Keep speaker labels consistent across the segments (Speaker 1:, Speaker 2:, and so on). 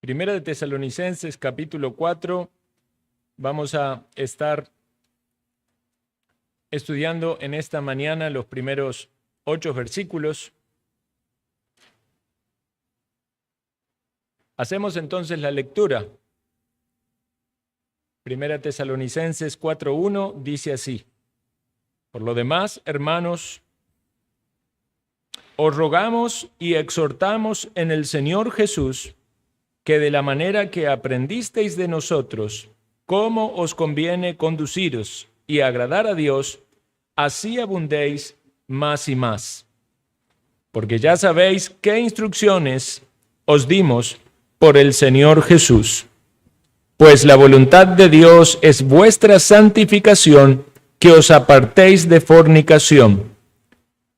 Speaker 1: Primera de Tesalonicenses, capítulo 4, vamos a estar estudiando en esta mañana los primeros 8 versículos. Hacemos entonces la lectura. Primera Tesalonicenses 4:1 dice así: Por lo demás, hermanos, os rogamos y exhortamos en el Señor Jesús, que de la manera que aprendisteis de nosotros, cómo os conviene conduciros y agradar a Dios, así abundéis más y más. Porque ya sabéis qué instrucciones os dimos por el Señor Jesús. Pues la voluntad de Dios es vuestra santificación, que os apartéis de fornicación,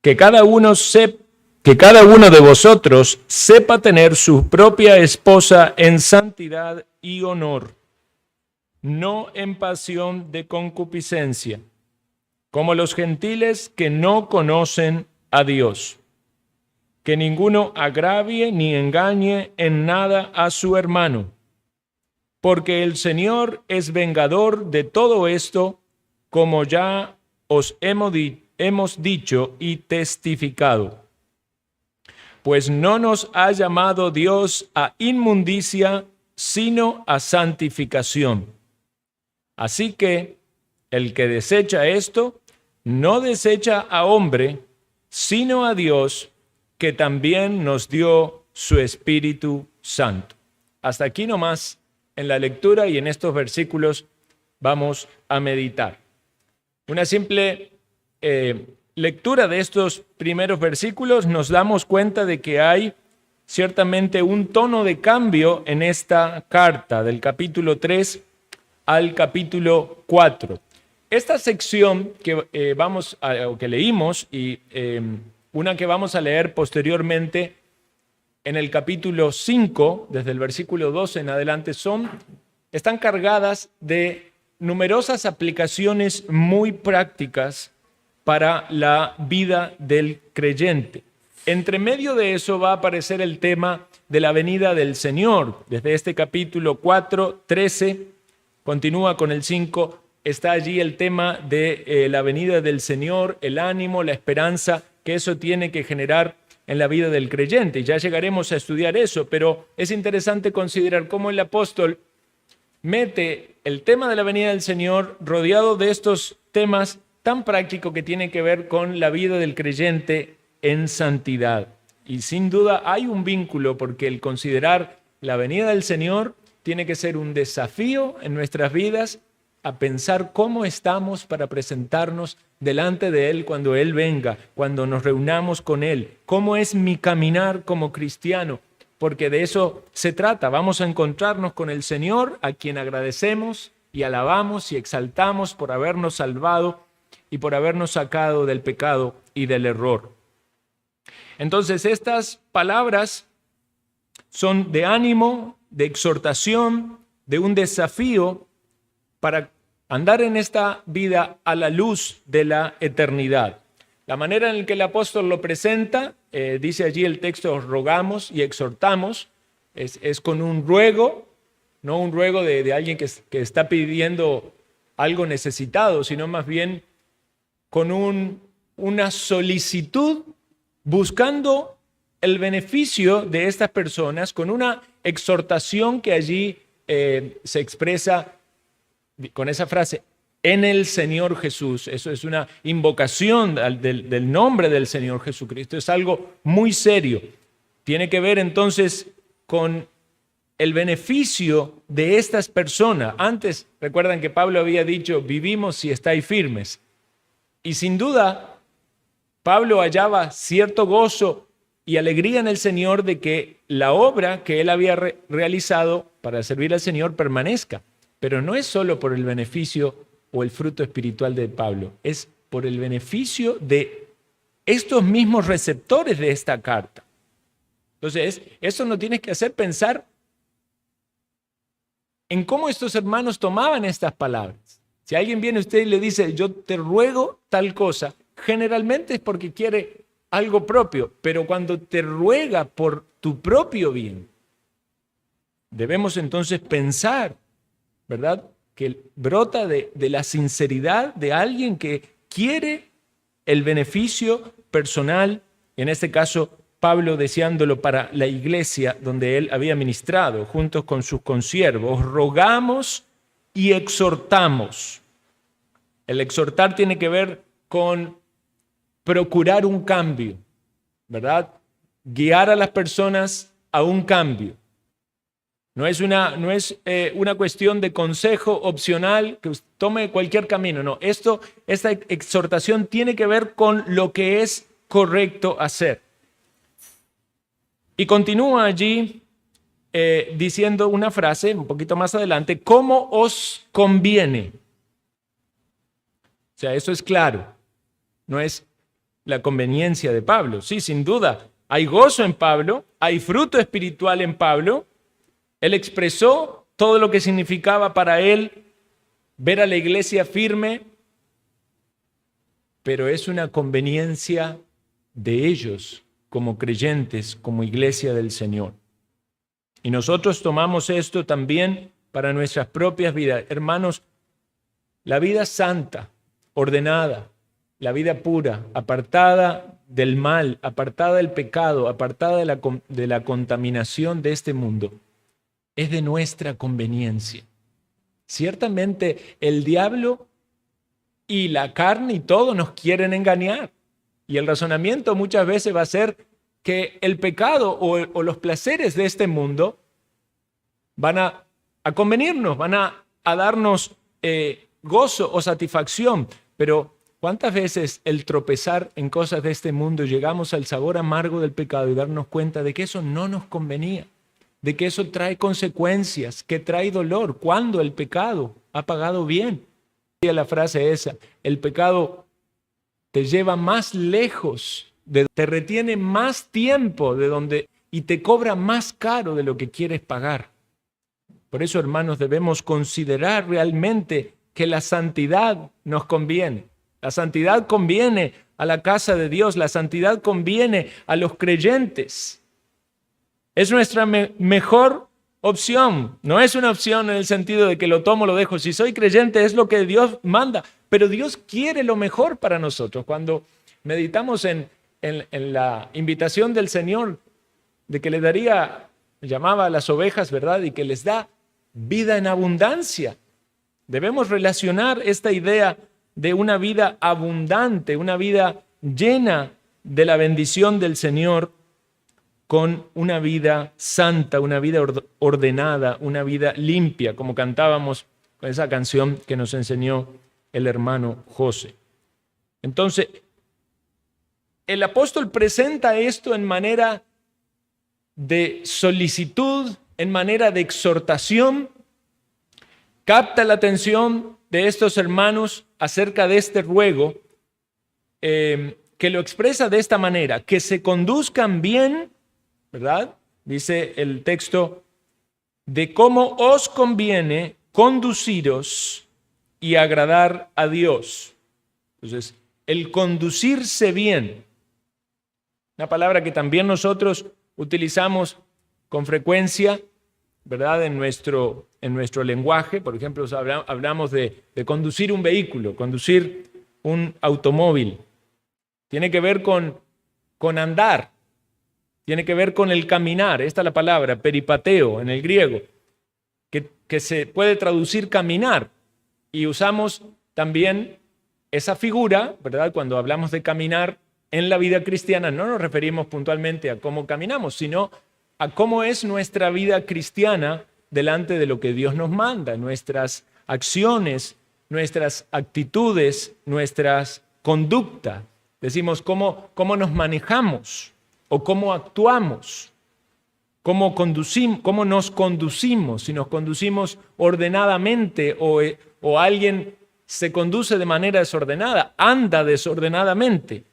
Speaker 1: que cada uno de vosotros sepa tener su propia esposa en santidad y honor, no en pasión de concupiscencia, como los gentiles que no conocen a Dios. Que ninguno agravie ni engañe en nada a su hermano, porque el Señor es vengador de todo esto, como ya os hemos dicho y testificado. Pues no nos ha llamado Dios a inmundicia, sino a santificación. Así que el que desecha esto, no desecha a hombre, sino a Dios, que también nos dio su Espíritu Santo. Hasta aquí nomás en la lectura, y en estos versículos vamos a meditar. Una simple lectura de estos primeros versículos nos damos cuenta de que hay ciertamente un tono de cambio en esta carta, del capítulo 3 al capítulo 4. Esta sección que que leímos y una que vamos a leer posteriormente en el capítulo 5, desde el versículo 12 en adelante, están cargadas de numerosas aplicaciones muy prácticas para la vida del creyente. Entre medio de eso va a aparecer el tema de la venida del Señor. Desde este capítulo 4, 13, continúa con el 5, está allí el tema de la venida del Señor, el ánimo, la esperanza que eso tiene que generar en la vida del creyente. Ya llegaremos a estudiar eso, pero es interesante considerar cómo el apóstol mete el tema de la venida del Señor rodeado de estos temas tan prácticos que tienen que ver con la vida del creyente en santidad. Y sin duda hay un vínculo, porque el considerar la venida del Señor tiene que ser un desafío en nuestras vidas a pensar cómo estamos para presentarnos delante de Él cuando Él venga, cuando nos reunamos con Él. ¿Cómo es mi caminar como cristiano? Porque de eso se trata. Vamos a encontrarnos con el Señor, a quien agradecemos y alabamos y exaltamos por habernos salvado y por habernos sacado del pecado y del error. Entonces, estas palabras son de ánimo, de exhortación, de un desafío para andar en esta vida a la luz de la eternidad. La manera en la que el apóstol lo presenta, dice allí el texto, os rogamos y exhortamos, es con un ruego, no un ruego de alguien que está pidiendo algo necesitado, sino más bien con una solicitud buscando el beneficio de estas personas, con una exhortación que allí se expresa con esa frase, en el Señor Jesús. Eso es una invocación del nombre del Señor Jesucristo. Es algo muy serio. Tiene que ver entonces con el beneficio de estas personas. Antes, recuerdan que Pablo había dicho, vivimos si estáis firmes. Y sin duda, Pablo hallaba cierto gozo y alegría en el Señor de que la obra que él había realizado para servir al Señor permanezca. Pero no es solo por el beneficio o el fruto espiritual de Pablo, es por el beneficio de estos mismos receptores de esta carta. Entonces, eso nos tiene que hacer pensar en cómo estos hermanos tomaban estas palabras. Si alguien viene a usted y le dice, yo te ruego tal cosa, generalmente es porque quiere algo propio, pero cuando te ruega por tu propio bien, Debemos entonces pensar, ¿verdad?, que brota de la sinceridad de alguien que quiere el beneficio personal, en este caso Pablo deseándolo para la iglesia donde él había ministrado, juntos con sus consiervos. Rogamos y exhortamos. El exhortar tiene que ver con procurar un cambio, ¿verdad? Guiar a las personas a un cambio. No es una cuestión de consejo opcional que usted tome cualquier camino. No, esta exhortación tiene que ver con lo que es correcto hacer. Y continúa allí diciendo una frase un poquito más adelante: ¿cómo os conviene? O sea, eso es claro. No es la conveniencia de Pablo. Sí, sin duda, hay gozo en Pablo, hay fruto espiritual en Pablo. Él expresó todo lo que significaba para él ver a la iglesia firme, pero es una conveniencia de ellos como creyentes, como iglesia del Señor. Y nosotros tomamos esto también para nuestras propias vidas. Hermanos, la vida santa, ordenada, la vida pura, apartada del mal, apartada del pecado, apartada de la contaminación de este mundo, es de nuestra conveniencia. Ciertamente el diablo y la carne y todo nos quieren engañar. Y el razonamiento muchas veces va a ser que el pecado o los placeres de este mundo van a convenirnos, van a darnos gozo o satisfacción. Pero ¿cuántas veces el tropezar en cosas de este mundo llegamos al sabor amargo del pecado y darnos cuenta de que eso no nos convenía? De que eso trae consecuencias, que trae dolor, cuando el pecado ha pagado bien. Y la frase esa: el pecado te lleva más lejos, te retiene más tiempo y te cobra más caro de lo que quieres pagar. Por eso, hermanos, debemos considerar realmente que la santidad nos conviene. La santidad conviene a la casa de Dios, la santidad conviene a los creyentes. Es nuestra mejor opción. No es una opción en el sentido de que lo tomo, lo dejo. Si soy creyente es lo que Dios manda, pero Dios quiere lo mejor para nosotros. Cuando meditamos en la invitación del Señor de que le llamaba a las ovejas, ¿verdad? Y que les da vida en abundancia. Debemos relacionar esta idea de una vida abundante, una vida llena de la bendición del Señor, con una vida santa, una vida ordenada, una vida limpia, como cantábamos con esa canción que nos enseñó el hermano José. Entonces, el apóstol presenta esto en manera de solicitud, en manera de exhortación, capta la atención de estos hermanos acerca de este ruego, que lo expresa de esta manera: que se conduzcan bien, ¿verdad? Dice el texto, de cómo os conviene conduciros y agradar a Dios. Entonces, el conducirse bien, una palabra que también nosotros utilizamos con frecuencia, ¿verdad? En nuestro lenguaje. Por ejemplo, hablamos de conducir un vehículo, conducir un automóvil. Tiene que ver con andar. Tiene que ver con el caminar. Esta es la palabra, peripateo, en el griego, que se puede traducir caminar. Y usamos también esa figura, ¿verdad? Cuando hablamos de caminar en la vida cristiana, no nos referimos puntualmente a cómo caminamos, sino a cómo es nuestra vida cristiana delante de lo que Dios nos manda, nuestras acciones, nuestras actitudes, nuestras conductas. Decimos cómo nos manejamos o cómo actuamos, cómo nos conducimos, si nos conducimos ordenadamente o alguien se conduce de manera desordenada, anda desordenadamente.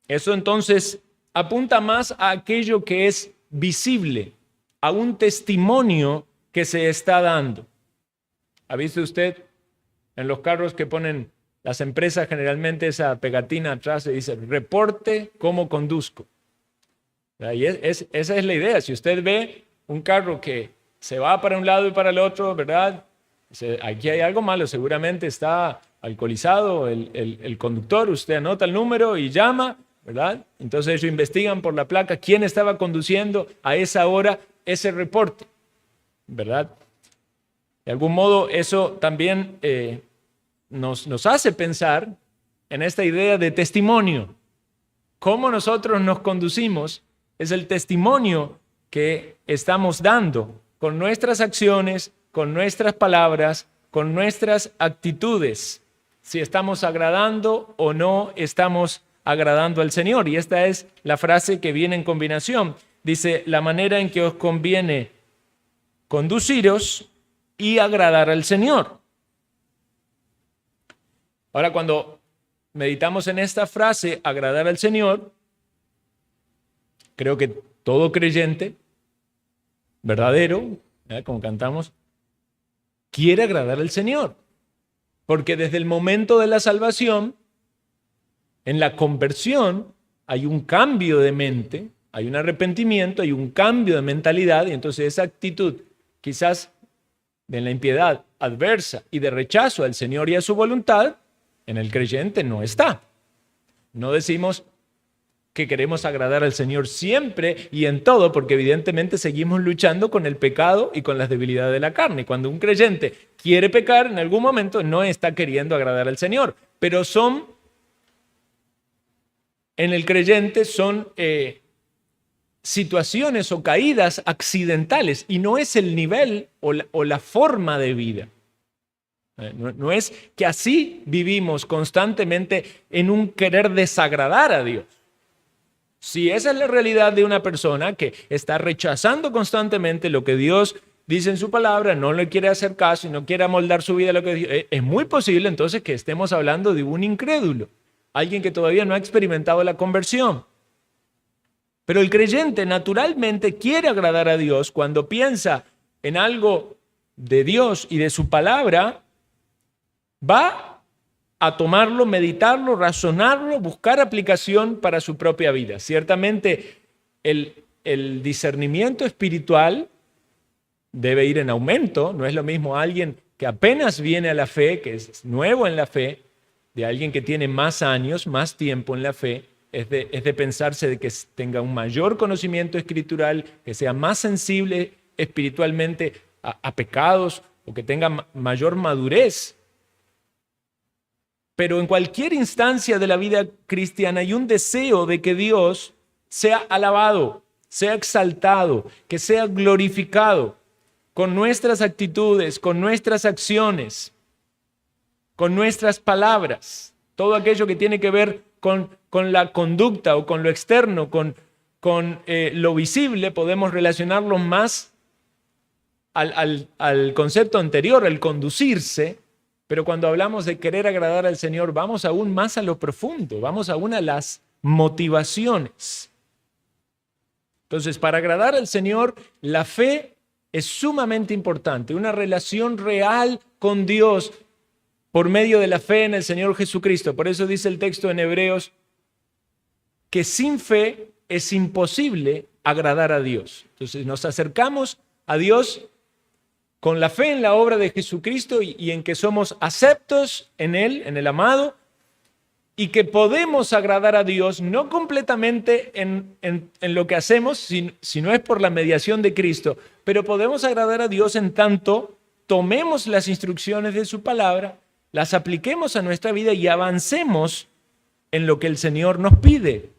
Speaker 1: Eso entonces apunta más a aquello que es visible, a un testimonio que se está dando. ¿Ha visto usted en los carros que ponen las empresas generalmente esa pegatina atrás y dice: reporte cómo conduzco? Y esa es la idea. Si usted ve un carro que se va para un lado y para el otro, ¿verdad? Aquí hay algo malo, seguramente está alcoholizado el conductor, usted anota el número y llama, ¿verdad? Entonces ellos investigan por la placa quién estaba conduciendo a esa hora ese reporte, ¿verdad? De algún modo eso también nos hace pensar en esta idea de testimonio. Cómo nosotros nos conducimos es el testimonio que estamos dando con nuestras acciones, con nuestras palabras, con nuestras actitudes, si estamos agradando o no estamos agradando al Señor. Y esta es la frase que viene en combinación. Dice, la manera en que os conviene conduciros y agradar al Señor. Ahora, cuando meditamos en esta frase, agradar al Señor, creo que todo creyente verdadero, como cantamos, quiere agradar al Señor. Porque desde el momento de la salvación, en la conversión, hay un cambio de mente, hay un arrepentimiento, hay un cambio de mentalidad, y entonces esa actitud, quizás de la impiedad adversa y de rechazo al Señor y a su voluntad, en el creyente no está. No decimos que queremos agradar al Señor siempre y en todo, porque evidentemente seguimos luchando con el pecado y con las debilidades de la carne. Cuando un creyente quiere pecar, en algún momento no está queriendo agradar al Señor, pero en el creyente son situaciones o caídas accidentales y no es el nivel o la forma de vida. No es que así vivimos constantemente en un querer desagradar a Dios. Si esa es la realidad de una persona que está rechazando constantemente lo que Dios dice en su palabra, no le quiere hacer caso y no quiere amoldar su vida a lo que Dios, es muy posible entonces que estemos hablando de un incrédulo, alguien que todavía no ha experimentado la conversión. Pero el creyente naturalmente quiere agradar a Dios cuando piensa en algo de Dios y de su palabra, va a tomarlo, meditarlo, razonarlo, buscar aplicación para su propia vida. Ciertamente el discernimiento espiritual debe ir en aumento. No es lo mismo alguien que apenas viene a la fe, que es nuevo en la fe, de alguien que tiene más años, más tiempo en la fe. Es de pensarse de que tenga un mayor conocimiento escritural, que sea más sensible espiritualmente a pecados o que tenga mayor madurez. Pero en cualquier instancia de la vida cristiana hay un deseo de que Dios sea alabado, sea exaltado, que sea glorificado con nuestras actitudes, con nuestras acciones, con nuestras palabras. Todo aquello que tiene que ver con la conducta o con lo externo, con lo visible, podemos relacionarlo más al concepto anterior, el conducirse. Pero cuando hablamos de querer agradar al Señor, vamos aún más a lo profundo, vamos aún a las motivaciones. Entonces, para agradar al Señor, la fe es sumamente importante, una relación real con Dios por medio de la fe en el Señor Jesucristo. Por eso dice el texto en Hebreos que sin fe es imposible agradar a Dios. Entonces, nos acercamos a Dios con la fe en la obra de Jesucristo y en que somos aceptos en Él, en el amado, y que podemos agradar a Dios no completamente en lo que hacemos, si no es por la mediación de Cristo, pero podemos agradar a Dios en tanto tomemos las instrucciones de su palabra, las apliquemos a nuestra vida y avancemos en lo que el Señor nos pide.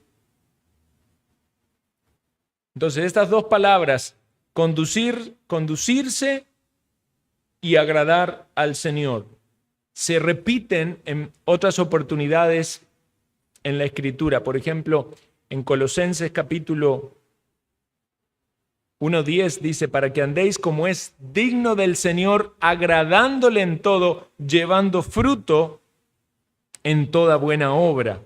Speaker 1: Entonces, estas dos palabras, conducirse y agradar al Señor, se repiten en otras oportunidades en la Escritura. Por ejemplo, en Colosenses capítulo 1:10 dice, para que andéis como es digno del Señor, agradándole en todo, llevando fruto en toda buena obra.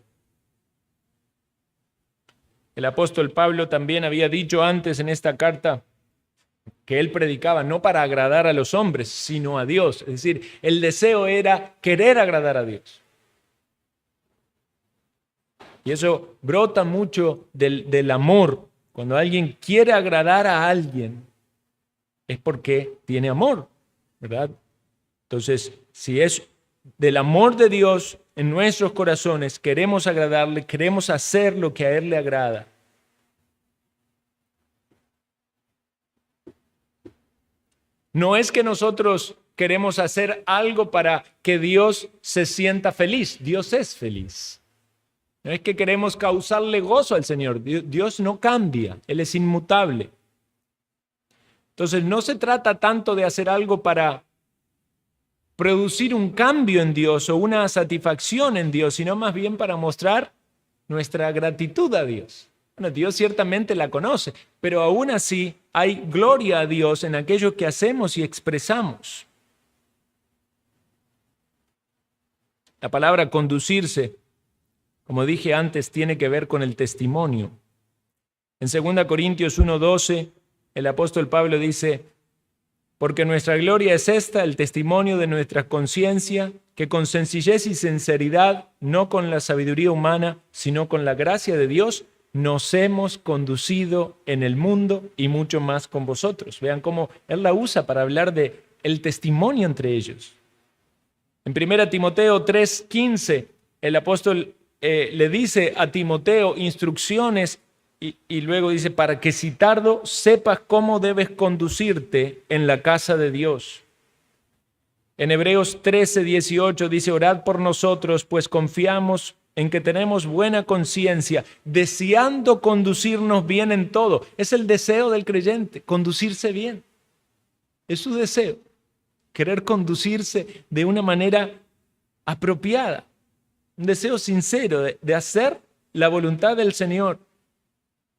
Speaker 1: El apóstol Pablo también había dicho antes en esta carta que él predicaba no para agradar a los hombres, sino a Dios. Es decir, el deseo era querer agradar a Dios. Y eso brota mucho del amor. Cuando alguien quiere agradar a alguien, es porque tiene amor, ¿verdad? Entonces, si es del amor de Dios en nuestros corazones, queremos agradarle, queremos hacer lo que a Él le agrada. No es que nosotros queremos hacer algo para que Dios se sienta feliz. Dios es feliz. No es que queremos causarle gozo al Señor. Dios no cambia, Él es inmutable. Entonces no se trata tanto de hacer algo para producir un cambio en Dios o una satisfacción en Dios, sino más bien para mostrar nuestra gratitud a Dios. Bueno, Dios ciertamente la conoce, pero aún así hay gloria a Dios en aquello que hacemos y expresamos. La palabra conducirse, como dije antes, tiene que ver con el testimonio. En 2 Corintios 1:12, el apóstol Pablo dice: porque nuestra gloria es esta, el testimonio de nuestra conciencia, que con sencillez y sinceridad, no con la sabiduría humana, sino con la gracia de Dios, nos hemos conducido en el mundo y mucho más con vosotros. Vean cómo Él la usa para hablar de el testimonio entre ellos. En 1 Timoteo 3:15, el apóstol le dice a Timoteo instrucciones y luego dice, para que si tardo sepas cómo debes conducirte en la casa de Dios. En Hebreos 13:18 dice, orad por nosotros, pues confiamos en que tenemos buena conciencia, deseando conducirnos bien en todo. Es el deseo del creyente, conducirse bien. Es su deseo, querer conducirse de una manera apropiada. Un deseo sincero de hacer la voluntad del Señor.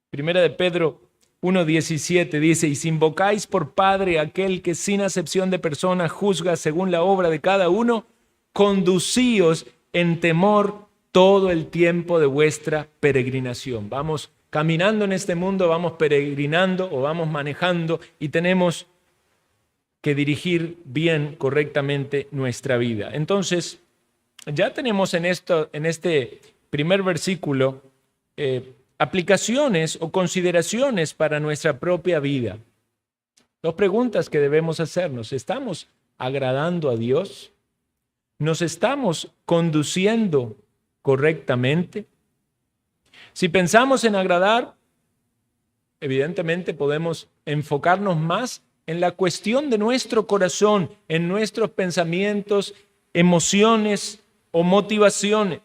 Speaker 1: Primera de Pedro 1:17 dice, y si invocáis por Padre aquel que sin acepción de personas juzga según la obra de cada uno, conducíos en temor todo el tiempo de vuestra peregrinación. Vamos caminando en este mundo, vamos peregrinando o vamos manejando y tenemos que dirigir bien, correctamente nuestra vida. Entonces, ya tenemos en este primer versículo aplicaciones o consideraciones para nuestra propia vida. Dos preguntas que debemos hacernos. ¿Estamos agradando a Dios? ¿Nos estamos conduciendo correctamente? Si pensamos en agradar, evidentemente podemos enfocarnos más en la cuestión de nuestro corazón, en nuestros pensamientos, emociones o motivaciones.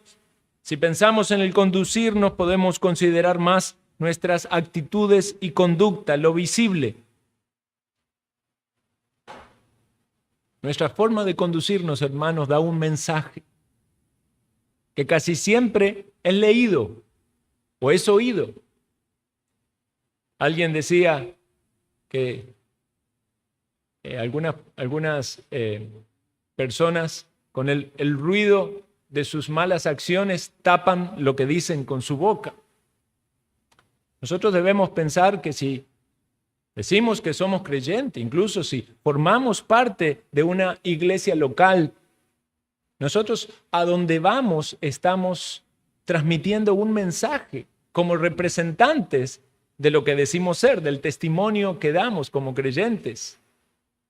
Speaker 1: Si pensamos en el conducirnos, podemos considerar más nuestras actitudes y conducta, lo visible. Nuestra forma de conducirnos, hermanos, da un mensaje que casi siempre es leído o es oído. Alguien decía que algunas personas con el ruido de sus malas acciones tapan lo que dicen con su boca. Nosotros debemos pensar que si decimos que somos creyentes, incluso si formamos parte de una iglesia local, nosotros a donde vamos estamos transmitiendo un mensaje como representantes de lo que decimos ser, del testimonio que damos como creyentes,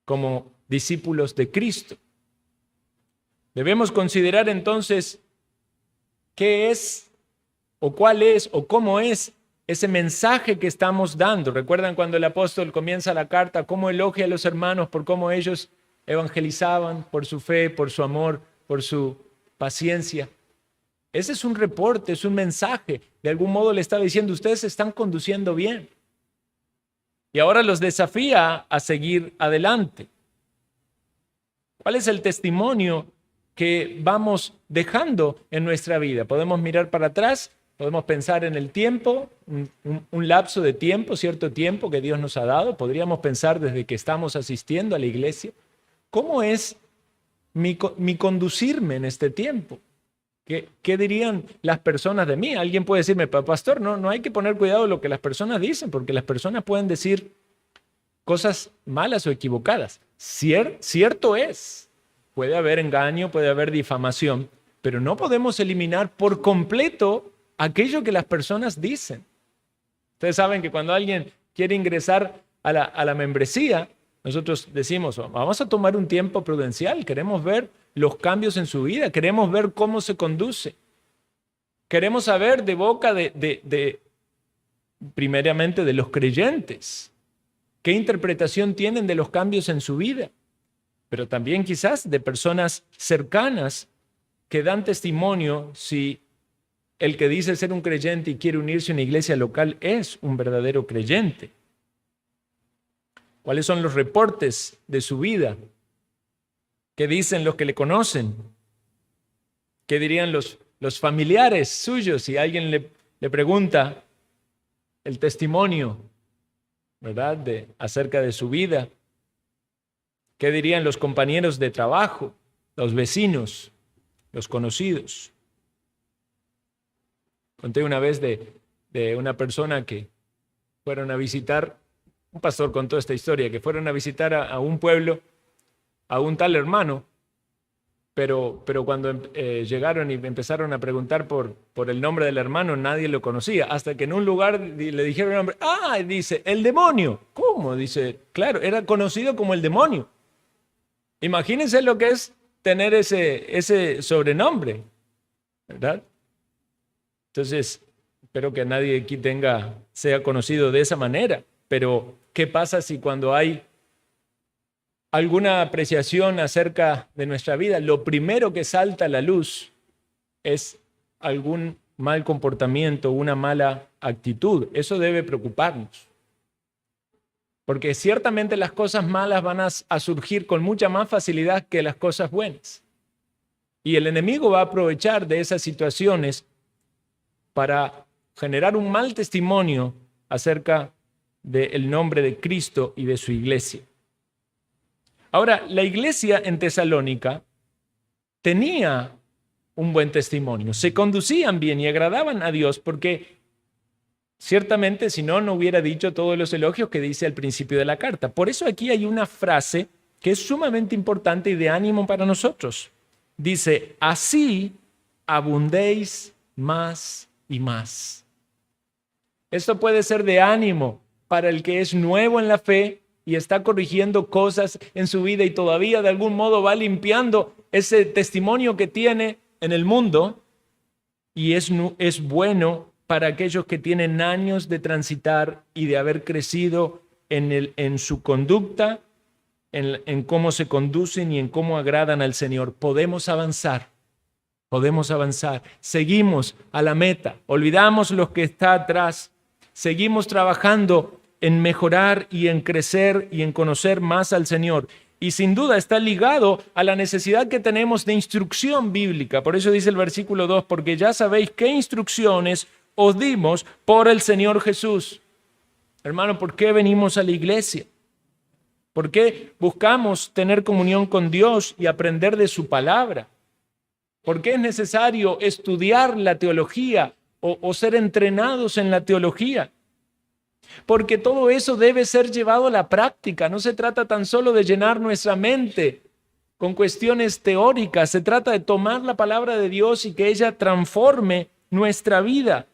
Speaker 1: como discípulos de Cristo. Debemos considerar entonces qué es o cuál es o cómo es ese mensaje que estamos dando. ¿Recuerdan cuando el apóstol comienza la carta, cómo elogia a los hermanos por cómo ellos evangelizaban, por su fe, por su amor, por su paciencia? Ese es un reporte, es un mensaje. De algún modo le estaba diciendo, ustedes se están conduciendo bien. Y ahora los desafía a seguir adelante. ¿Cuál es el testimonio que vamos dejando en nuestra vida? Podemos mirar para atrás, podemos pensar en el tiempo, un lapso de tiempo, cierto tiempo que Dios nos ha dado. Podríamos pensar desde que estamos asistiendo a la iglesia. ¿Cómo es mi conducirme en este tiempo? ¿Qué dirían las personas de mí? Alguien puede decirme, pastor, no hay que poner cuidado en lo que las personas dicen, porque las personas pueden decir cosas malas o equivocadas. Cierto es, puede haber engaño, puede haber difamación, pero no podemos eliminar por completo aquello que las personas dicen. Ustedes saben que cuando alguien quiere ingresar a la membresía, Nosotros decimos, vamos a tomar un tiempo prudencial, queremos ver los cambios en su vida, queremos ver cómo se conduce. Queremos saber de boca primeramente de los creyentes, qué interpretación tienen de los cambios en su vida, pero también quizás de personas cercanas que dan testimonio si el que dice ser un creyente y quiere unirse a una iglesia local es un verdadero creyente. ¿Cuáles son los reportes de su vida? ¿Qué dicen los que le conocen? ¿Qué dirían los familiares suyos si alguien le pregunta el testimonio, ¿verdad?, acerca de su vida? ¿Qué dirían los compañeros de trabajo, los vecinos, los conocidos? Conté una vez de una persona que fueron a visitar, un pastor contó esta historia, que fueron a visitar a un pueblo, a un tal hermano, pero cuando llegaron y empezaron a preguntar por el nombre del hermano, nadie lo conocía, hasta que en un lugar le dijeron el nombre. ¡Ah! Dice, el demonio. ¿Cómo? Dice, claro, era conocido como el demonio. Imagínense lo que es tener ese sobrenombre, ¿verdad? Entonces, espero que nadie aquí sea conocido de esa manera, pero ¿qué pasa si cuando hay alguna apreciación acerca de nuestra vida, lo primero que salta a la luz es algún mal comportamiento, una mala actitud? Eso debe preocuparnos, porque ciertamente las cosas malas van a surgir con mucha más facilidad que las cosas buenas. Y el enemigo va a aprovechar de esas situaciones para generar un mal testimonio acerca del nombre de Cristo y de su iglesia. Ahora, la iglesia en Tesalónica tenía un buen testimonio, se conducían bien y agradaban a Dios, porque ciertamente si no, no hubiera dicho todos los elogios que dice al principio de la carta. Por eso aquí hay una frase que es sumamente importante y de ánimo para nosotros. Dice, así abundéis más y más. Esto puede ser de ánimo para el que es nuevo en la fe y está corrigiendo cosas en su vida y todavía de algún modo va limpiando ese testimonio que tiene en el mundo, y es bueno para aquellos que tienen años de transitar y de haber crecido en su conducta, en cómo se conducen y en cómo agradan al Señor. Podemos avanzar, seguimos a la meta, olvidamos lo que está atrás, seguimos trabajando en mejorar y en crecer y en conocer más al Señor. Y sin duda está ligado a la necesidad que tenemos de instrucción bíblica. Por eso dice el versículo 2, porque ya sabéis qué instrucciones os dimos por el Señor Jesús. Hermano, ¿por qué venimos a la iglesia? ¿Por qué buscamos tener comunión con Dios y aprender de su palabra? ¿Por qué es necesario estudiar la teología o ser entrenados en la teología? Porque todo eso debe ser llevado a la práctica. No se trata tan solo de llenar nuestra mente con cuestiones teóricas. Se trata de tomar la palabra de Dios y que ella transforme nuestra vida.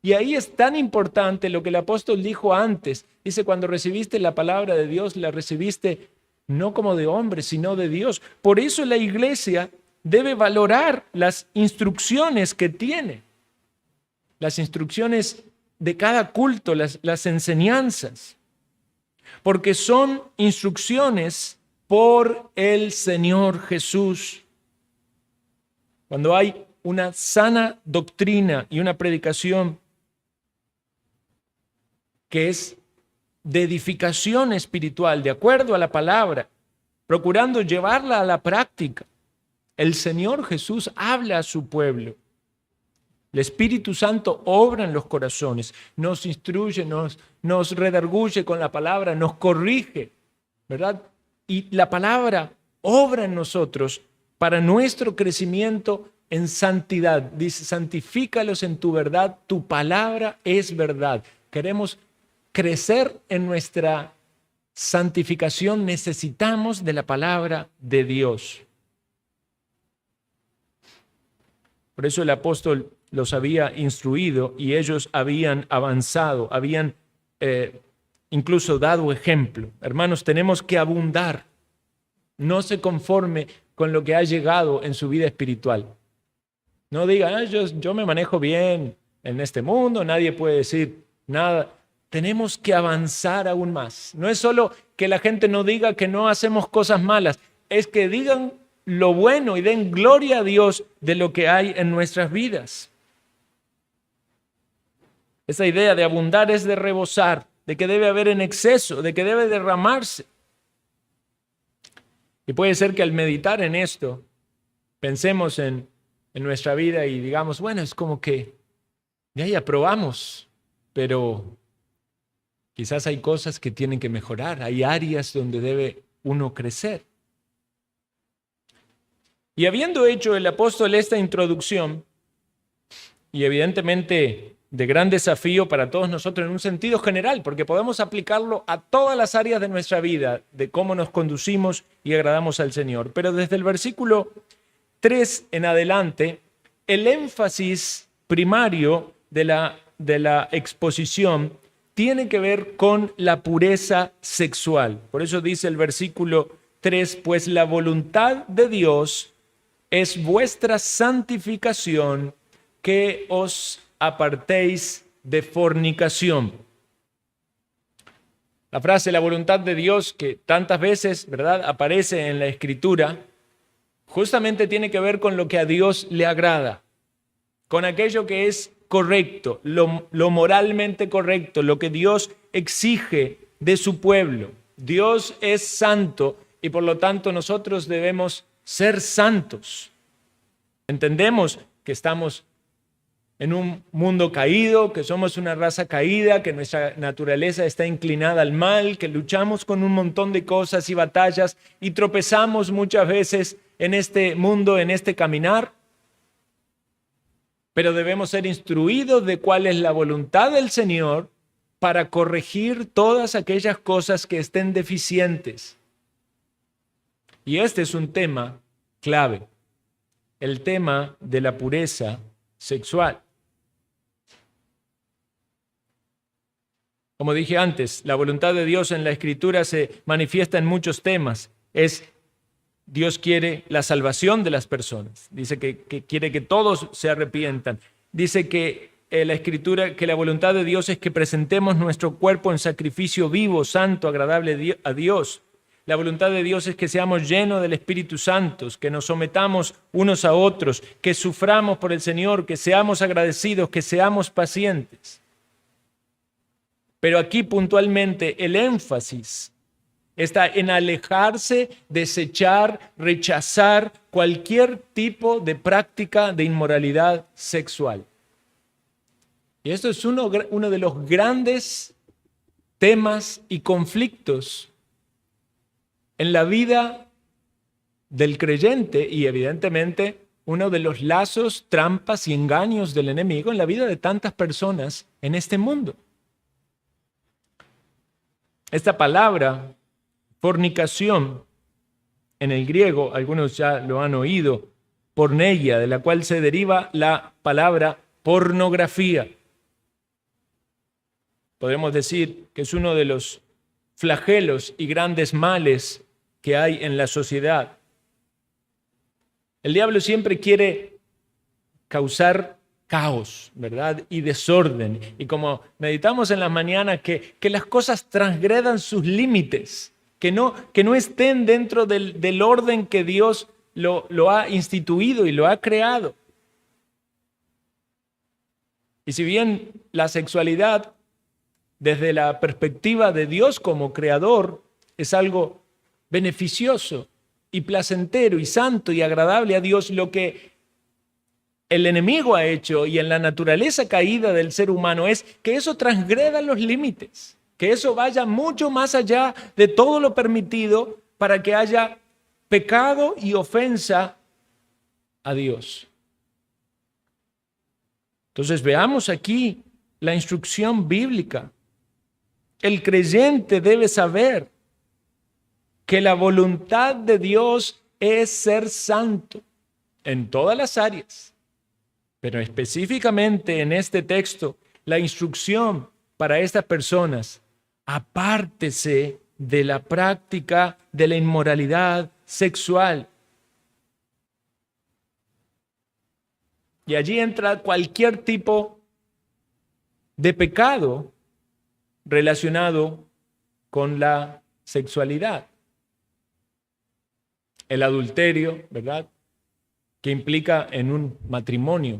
Speaker 1: Y ahí es tan importante lo que el apóstol dijo antes. Dice, cuando recibiste la palabra de Dios, la recibiste no como de hombre, sino de Dios. Por eso la iglesia debe valorar las instrucciones que tiene. Las instrucciones de cada culto, las enseñanzas, porque son instrucciones por el Señor Jesús. Cuando hay una sana doctrina y una predicación que es de edificación espiritual, de acuerdo a la palabra, procurando llevarla a la práctica, el Señor Jesús habla a su pueblo. El Espíritu Santo obra en los corazones, nos instruye, nos redarguye con la palabra, nos corrige, ¿verdad? Y la palabra obra en nosotros para nuestro crecimiento en santidad. Dice, santifícalos en tu verdad, tu palabra es verdad. Queremos crecer en nuestra santificación, necesitamos de la palabra de Dios. Por eso el apóstol los había instruido y ellos habían avanzado, habían incluso dado ejemplo. Hermanos, tenemos que abundar. No se conforme con lo que ha llegado en su vida espiritual. No diga, yo me manejo bien en este mundo, nadie puede decir nada. Tenemos que avanzar aún más. No es solo que la gente no diga que no hacemos cosas malas, es que digan lo bueno y den gloria a Dios de lo que hay en nuestras vidas. Esa idea de abundar es de rebosar, de que debe haber en exceso, de que debe derramarse. Y puede ser que al meditar en esto, pensemos en nuestra vida y digamos, bueno, es como que ya probamos, pero quizás hay cosas que tienen que mejorar, hay áreas donde debe uno crecer. Y habiendo hecho el apóstol esta introducción, y evidentemente de gran desafío para todos nosotros en un sentido general, porque podemos aplicarlo a todas las áreas de nuestra vida, de cómo nos conducimos y agradamos al Señor. Pero desde el versículo 3 en adelante, el énfasis primario de la exposición tiene que ver con la pureza sexual. Por eso dice el versículo 3, pues la voluntad de Dios es vuestra santificación, que os apartéis de fornicación. La frase la voluntad de Dios, que tantas veces, ¿verdad?, aparece en la Escritura, justamente tiene que ver con lo que a Dios le agrada, con aquello que es correcto, lo moralmente correcto, lo que Dios exige de su pueblo. Dios es santo y por lo tanto nosotros debemos ser santos. Entendemos que estamos en un mundo caído, que somos una raza caída, que nuestra naturaleza está inclinada al mal, que luchamos con un montón de cosas y batallas y tropezamos muchas veces en este mundo, en este caminar. Pero debemos ser instruidos de cuál es la voluntad del Señor para corregir todas aquellas cosas que estén deficientes. Y este es un tema clave, el tema de la pureza sexual. Como dije antes, la voluntad de Dios en la Escritura se manifiesta en muchos temas. Dios quiere la salvación de las personas. Dice que quiere que todos se arrepientan. Dice que la Escritura, que la voluntad de Dios es que presentemos nuestro cuerpo en sacrificio vivo, santo, agradable a Dios. La voluntad de Dios es que seamos llenos del Espíritu Santo, que nos sometamos unos a otros, que suframos por el Señor, que seamos agradecidos, que seamos pacientes. Pero aquí puntualmente el énfasis está en alejarse, desechar, rechazar cualquier tipo de práctica de inmoralidad sexual. Y esto es uno de los grandes temas y conflictos en la vida del creyente y evidentemente uno de los lazos, trampas y engaños del enemigo en la vida de tantas personas en este mundo. Esta palabra, fornicación, en el griego, algunos ya lo han oído, porneia, de la cual se deriva la palabra pornografía. Podemos decir que es uno de los flagelos y grandes males que hay en la sociedad. El diablo siempre quiere causar caos, ¿verdad? Y desorden. Y como meditamos en las mañanas, que las cosas transgredan sus límites, que no estén dentro del orden que Dios lo ha instituido y lo ha creado. Y si bien la sexualidad, desde la perspectiva de Dios como creador, es algo beneficioso y placentero y santo y agradable a Dios, lo que el enemigo ha hecho y en la naturaleza caída del ser humano es que eso transgreda los límites, que eso vaya mucho más allá de todo lo permitido para que haya pecado y ofensa a Dios. Entonces veamos aquí la instrucción bíblica. El creyente debe saber que la voluntad de Dios es ser santo en todas las áreas. Pero específicamente en este texto, la instrucción para estas personas apártese de la práctica de la inmoralidad sexual. Y allí entra cualquier tipo de pecado relacionado con la sexualidad. El adulterio, ¿verdad?, que implica en un matrimonio.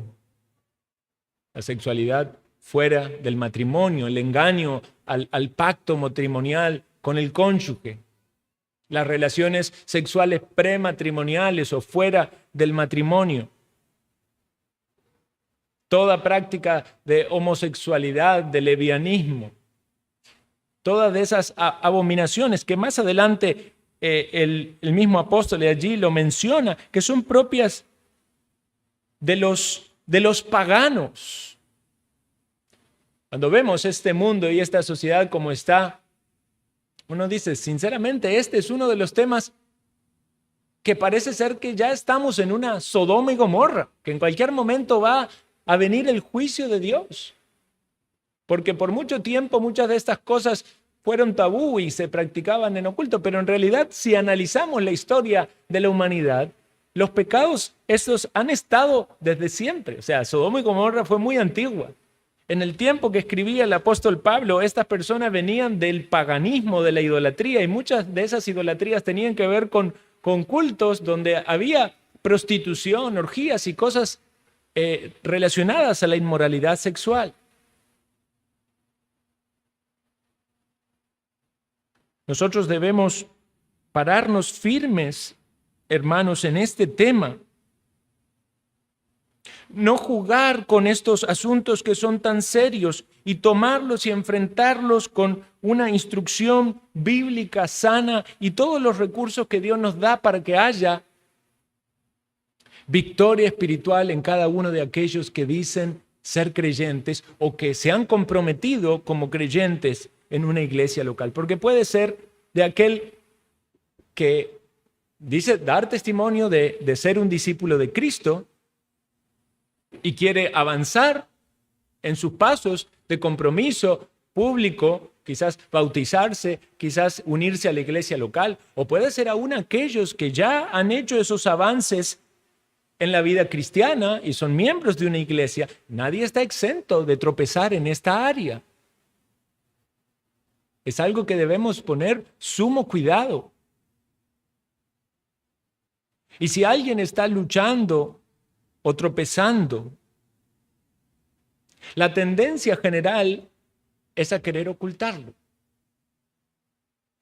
Speaker 1: La sexualidad fuera del matrimonio, el engaño al pacto matrimonial con el cónyuge. Las relaciones sexuales prematrimoniales o fuera del matrimonio. Toda práctica de homosexualidad, de lesbianismo. Todas de esas abominaciones que más adelante el mismo apóstol allí lo menciona, que son propias de los paganos. Cuando vemos este mundo y esta sociedad como está, uno dice, sinceramente, este es uno de los temas que parece ser que ya estamos en una Sodoma y Gomorra, que en cualquier momento va a venir el juicio de Dios. Porque por mucho tiempo muchas de estas cosas fueron tabú y se practicaban en oculto, pero en realidad si analizamos la historia de la humanidad, los pecados estos han estado desde siempre. O sea, Sodoma y Gomorra fue muy antigua. En el tiempo que escribía el apóstol Pablo, estas personas venían del paganismo, de la idolatría, y muchas de esas idolatrías tenían que ver con cultos donde había prostitución, orgías y cosas relacionadas a la inmoralidad sexual. Nosotros debemos pararnos firmes, hermanos, en este tema. No jugar con estos asuntos que son tan serios y tomarlos y enfrentarlos con una instrucción bíblica sana y todos los recursos que Dios nos da para que haya victoria espiritual en cada uno de aquellos que dicen ser creyentes o que se han comprometido como creyentes en una iglesia local. Porque puede ser de aquel que dice dar testimonio de ser un discípulo de Cristo y quiere avanzar en sus pasos de compromiso público, quizás bautizarse, quizás unirse a la iglesia local, o puede ser aún aquellos que ya han hecho esos avances en la vida cristiana y son miembros de una iglesia. Nadie está exento de tropezar en esta área. Es algo que debemos poner sumo cuidado. Y si alguien está luchando o tropezando, la tendencia general es a querer ocultarlo.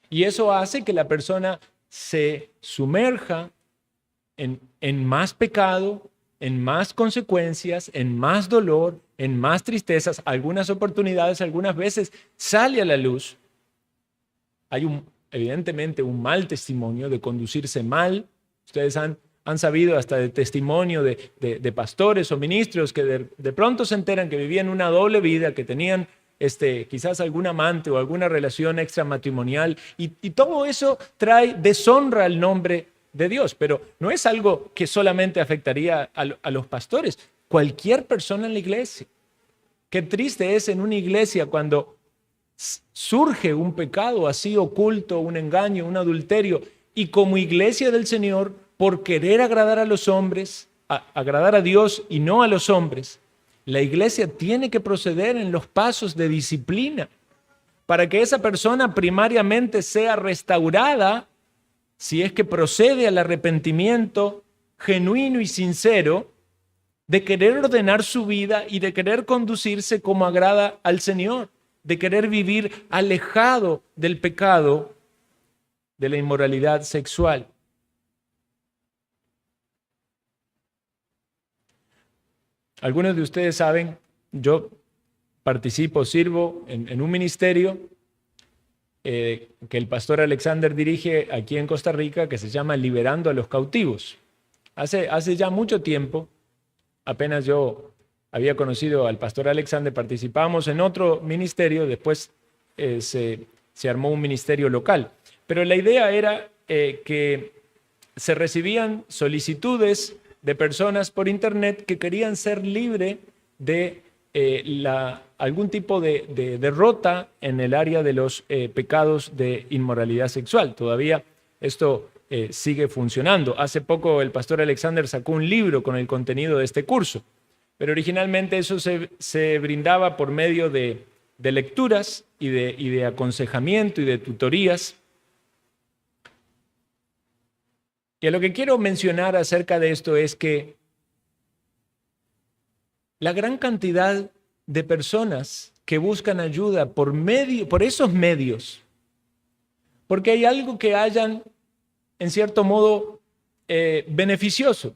Speaker 1: Y eso hace que la persona se sumerja en más pecado, en más consecuencias, en más dolor, en más tristezas. Algunas oportunidades, algunas veces sale a la luz. Hay evidentemente un mal testimonio de conducirse mal. Ustedes han sabido hasta de testimonio de pastores o ministros que de pronto se enteran que vivían una doble vida, que tenían quizás algún amante o alguna relación extramatrimonial, y todo eso trae deshonra al nombre de Dios. Pero no es algo que solamente afectaría a los pastores, cualquier persona en la iglesia. Qué triste es en una iglesia cuando surge un pecado así oculto, un engaño, un adulterio, y como iglesia del Señor, por querer agradar a los hombres, agradar a Dios y no a los hombres, la iglesia tiene que proceder en los pasos de disciplina para que esa persona primariamente sea restaurada, si es que procede al arrepentimiento genuino y sincero de querer ordenar su vida y de querer conducirse como agrada al Señor, de querer vivir alejado del pecado, de la inmoralidad sexual. Algunos de ustedes saben, yo sirvo en un ministerio que el pastor Alexander dirige aquí en Costa Rica, que se llama Liberando a los Cautivos. Hace ya mucho tiempo, apenas yo había conocido al pastor Alexander, participábamos en otro ministerio, después se armó un ministerio local. Pero la idea era que se recibían solicitudes de personas por internet que querían ser libres de algún tipo de derrota en el área de los pecados de inmoralidad sexual. Todavía esto sigue funcionando. Hace poco el pastor Alexander sacó un libro con el contenido de este curso, pero originalmente eso se brindaba por medio de lecturas y de aconsejamiento y de tutorías. Y lo que quiero mencionar acerca de esto es que la gran cantidad de personas que buscan ayuda por esos medios, porque hay algo que hayan, en cierto modo, beneficioso.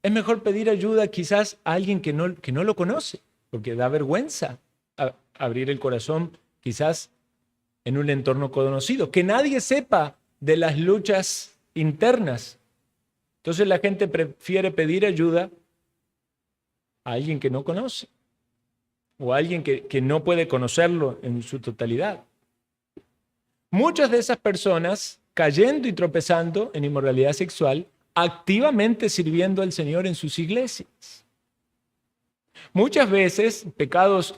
Speaker 1: Es mejor pedir ayuda quizás a alguien que no lo conoce, porque da vergüenza abrir el corazón quizás en un entorno conocido, que nadie sepa de las luchas internas. Entonces la gente prefiere pedir ayuda a alguien que no conoce o a alguien que no puede conocerlo en su totalidad. Muchas de esas personas cayendo y tropezando en inmoralidad sexual, activamente sirviendo al Señor en sus iglesias. Muchas veces pecados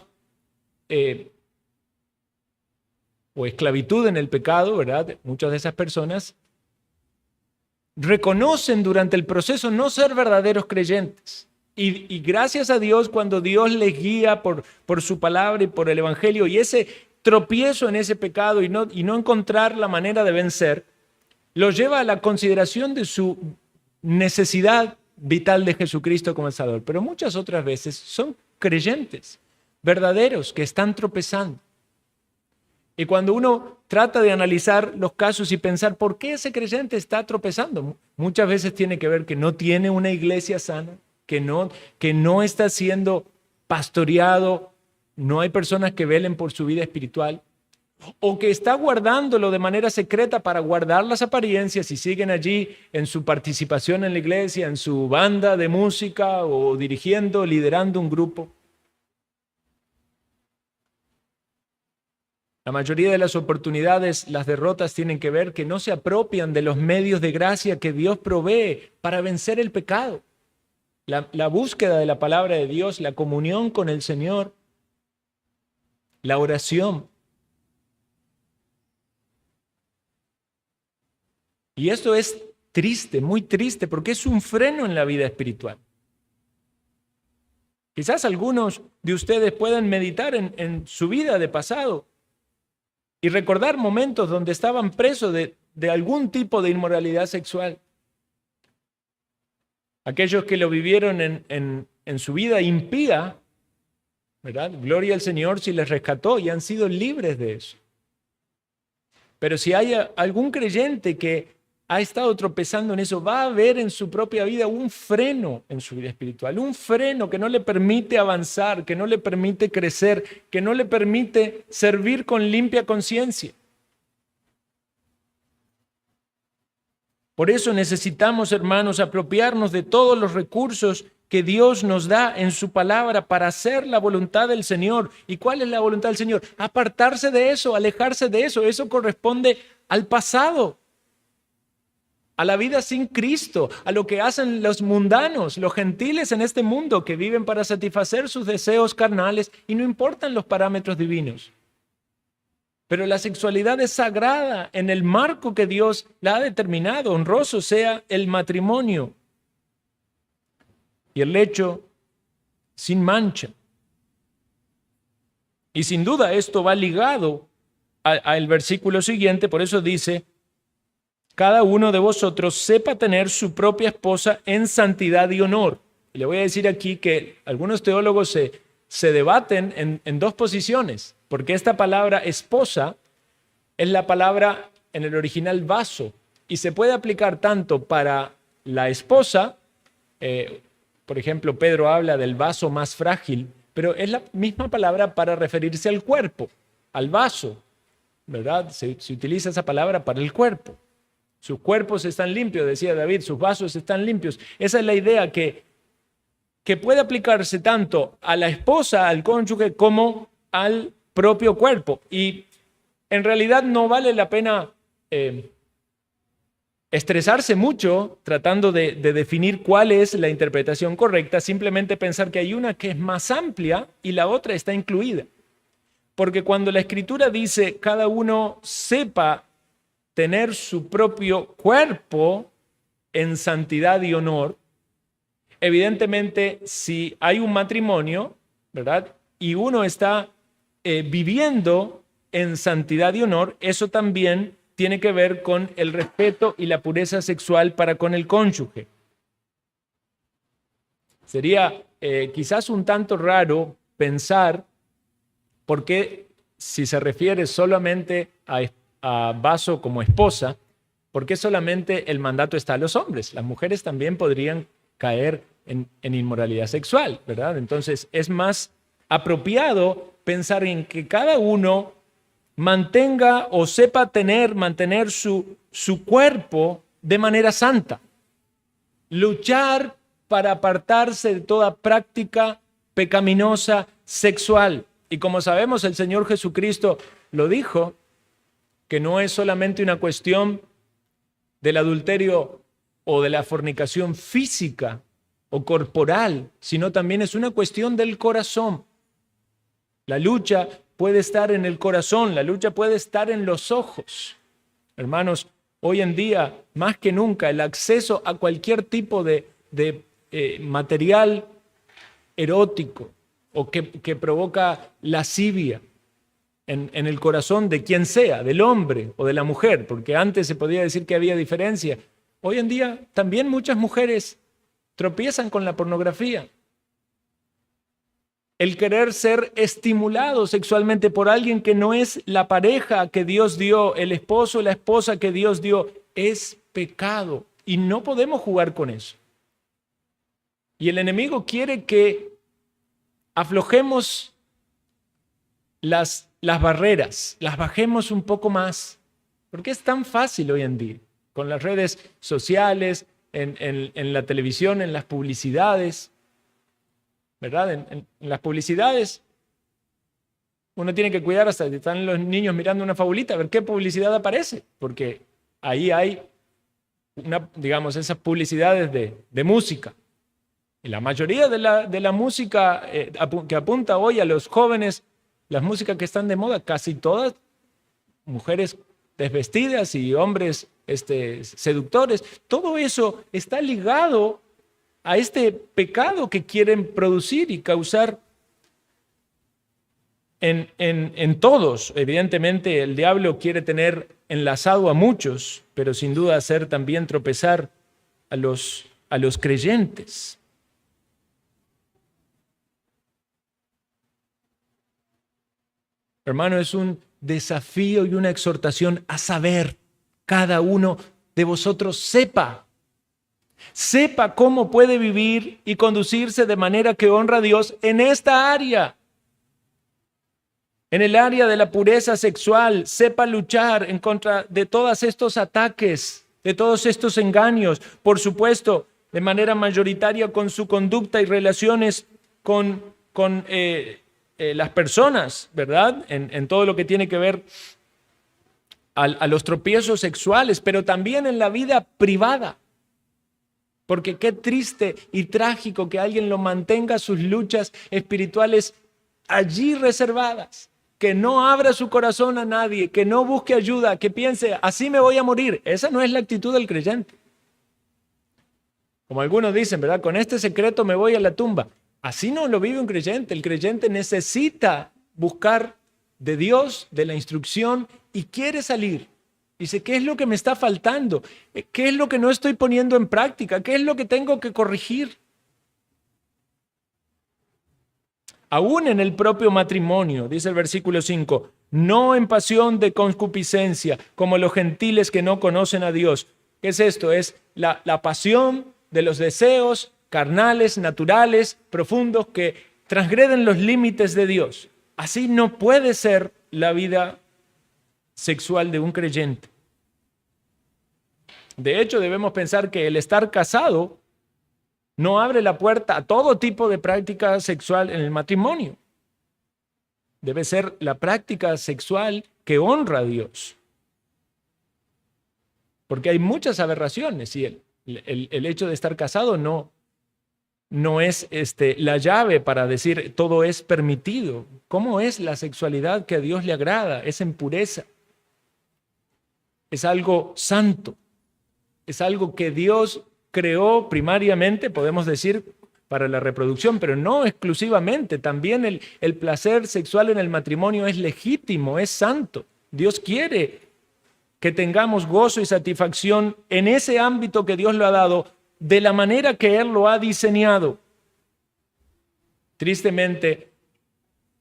Speaker 1: o esclavitud en el pecado, ¿verdad? Muchas de esas personas reconocen durante el proceso no ser verdaderos creyentes. Y gracias a Dios, cuando Dios les guía por su palabra y por el Evangelio, y ese tropiezo en ese pecado y no encontrar la manera de vencer, los lleva a la consideración de su necesidad vital de Jesucristo como el Salvador. Pero muchas otras veces son creyentes, verdaderos, que están tropezando. Y cuando uno trata de analizar los casos y pensar por qué ese creyente está tropezando, muchas veces tiene que ver que no tiene una iglesia sana, que no está siendo pastoreado, no hay personas que velen por su vida espiritual, o que está guardándolo de manera secreta para guardar las apariencias y siguen allí en su participación en la iglesia, en su banda de música o dirigiendo, liderando un grupo. La mayoría de las oportunidades, las derrotas tienen que ver que no se apropian de los medios de gracia que Dios provee para vencer el pecado. La búsqueda de la palabra de Dios, la comunión con el Señor, la oración. Y esto es triste, muy triste, porque es un freno en la vida espiritual. Quizás algunos de ustedes puedan meditar en su vida de pasado y recordar momentos donde estaban presos de algún tipo de inmoralidad sexual. Aquellos que lo vivieron en su vida impía, ¿verdad? Gloria al Señor si les rescató y han sido libres de eso. Pero si hay algún creyente que ha estado tropezando en eso, va a haber en su propia vida un freno en su vida espiritual, un freno que no le permite avanzar, que no le permite crecer, que no le permite servir con limpia conciencia. Por eso necesitamos, hermanos, apropiarnos de todos los recursos que Dios nos da en su palabra para hacer la voluntad del Señor. ¿Y cuál es la voluntad del Señor? Apartarse de eso, alejarse de eso. Eso corresponde al pasado, a la vida sin Cristo, a lo que hacen los mundanos, los gentiles en este mundo que viven para satisfacer sus deseos carnales y no importan los parámetros divinos. Pero la sexualidad es sagrada en el marco que Dios la ha determinado, honroso sea el matrimonio y el lecho sin mancha. Y sin duda esto va ligado al versículo siguiente, por eso dice: cada uno de vosotros sepa tener su propia esposa en santidad y honor. Y le voy a decir aquí que algunos teólogos se debaten en dos posiciones, porque esta palabra esposa es la palabra en el original vaso y se puede aplicar tanto para la esposa, por ejemplo, Pedro habla del vaso más frágil, pero es la misma palabra para referirse al cuerpo, al vaso, ¿verdad? Se utiliza esa palabra para el cuerpo. Sus cuerpos están limpios, decía David, sus vasos están limpios. Esa es la idea que puede aplicarse tanto a la esposa, al cónyuge, como al propio cuerpo. Y en realidad no vale la pena estresarse mucho tratando de definir cuál es la interpretación correcta, simplemente pensar que hay una que es más amplia y la otra está incluida. Porque cuando la Escritura dice cada uno sepa tener su propio cuerpo en santidad y honor, evidentemente si hay un matrimonio, ¿verdad? Y uno está viviendo en santidad y honor, eso también tiene que ver con el respeto y la pureza sexual para con el cónyuge. Sería quizás un tanto raro pensar por qué, si se refiere solamente a Vaso como esposa, ¿por qué solamente el mandato está a los hombres? Las mujeres también podrían caer en inmoralidad sexual, ¿verdad? Entonces es más apropiado pensar en que cada uno mantenga o sepa mantener su cuerpo de manera santa. Luchar para apartarse de toda práctica pecaminosa sexual. Y como sabemos, el Señor Jesucristo lo dijo, que no es solamente una cuestión del adulterio o de la fornicación física o corporal, sino también es una cuestión del corazón. La lucha puede estar en el corazón, la lucha puede estar en los ojos. Hermanos, hoy en día, más que nunca, el acceso a cualquier tipo de material erótico o que provoca lascivia en el corazón de quien sea, del hombre o de la mujer, porque antes se podía decir que había diferencia. Hoy en día también muchas mujeres tropiezan con la pornografía. El querer ser estimulado sexualmente por alguien que no es la pareja que Dios dio, el esposo o la esposa que Dios dio, es pecado y no podemos jugar con eso. Y el enemigo quiere que aflojemos las barreras, las bajemos un poco más, porque es tan fácil hoy en día, con las redes sociales, en la televisión, en las publicidades, ¿verdad? En las publicidades uno tiene que cuidar hasta que están los niños mirando una fabulita, a ver qué publicidad aparece, porque ahí hay, digamos, esas publicidades de música. Y la mayoría de la música que apunta hoy a los jóvenes, las músicas que están de moda, casi todas mujeres desvestidas y hombres seductores, todo eso está ligado a este pecado que quieren producir y causar en todos. Evidentemente el diablo quiere tener enlazado a muchos, pero sin duda hacer también tropezar a los creyentes. Hermano, es un desafío y una exhortación a saber, cada uno de vosotros sepa cómo puede vivir y conducirse de manera que honra a Dios en esta área. En el área de la pureza sexual, sepa luchar en contra de todos estos ataques, de todos estos engaños, por supuesto, de manera mayoritaria con su conducta y relaciones con las personas, ¿verdad? En todo lo que tiene que ver a los tropiezos sexuales, pero también en la vida privada. Porque qué triste y trágico que alguien lo mantenga sus luchas espirituales allí reservadas, que no abra su corazón a nadie, que no busque ayuda, que piense, así me voy a morir. Esa no es la actitud del creyente. Como algunos dicen, ¿verdad? Con este secreto me voy a la tumba. Así no lo vive un creyente. El creyente necesita buscar de Dios, de la instrucción, y quiere salir. Dice, ¿qué es lo que me está faltando? ¿Qué es lo que no estoy poniendo en práctica? ¿Qué es lo que tengo que corregir? Aún en el propio matrimonio, dice el versículo 5, no en pasión de concupiscencia, como los gentiles que no conocen a Dios. ¿Qué es esto? Es la pasión de los deseos carnales, naturales, profundos, que transgreden los límites de Dios. Así no puede ser la vida sexual de un creyente. De hecho, debemos pensar que el estar casado no abre la puerta a todo tipo de práctica sexual en el matrimonio. Debe ser la práctica sexual que honra a Dios. porque hay muchas aberraciones y el hecho de estar casado no es la llave para decir todo es permitido. ¿Cómo es la sexualidad que a Dios le agrada? Es en pureza. Es algo santo. Es algo que Dios creó primariamente, podemos decir, para la reproducción, pero no exclusivamente. También el placer sexual en el matrimonio es legítimo, es santo. Dios quiere que tengamos gozo y satisfacción en ese ámbito que Dios lo ha dado, de la manera que Él lo ha diseñado. Tristemente,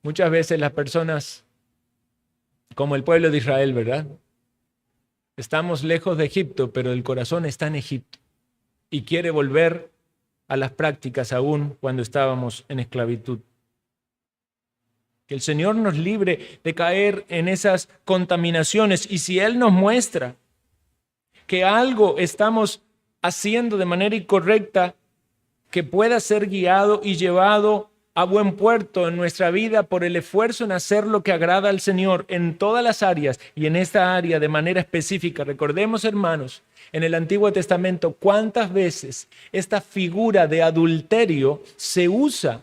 Speaker 1: muchas veces las personas, como el pueblo de Israel, ¿verdad? Estamos lejos de Egipto, pero el corazón está en Egipto y quiere volver a las prácticas aún cuando estábamos en esclavitud. Que el Señor nos libre de caer en esas contaminaciones, y si Él nos muestra que algo estamos haciendo de manera incorrecta, que pueda ser guiado y llevado a buen puerto en nuestra vida por el esfuerzo en hacer lo que agrada al Señor en todas las áreas y en esta área de manera específica. Recordemos, hermanos, en el Antiguo Testamento cuántas veces esta figura de adulterio se usa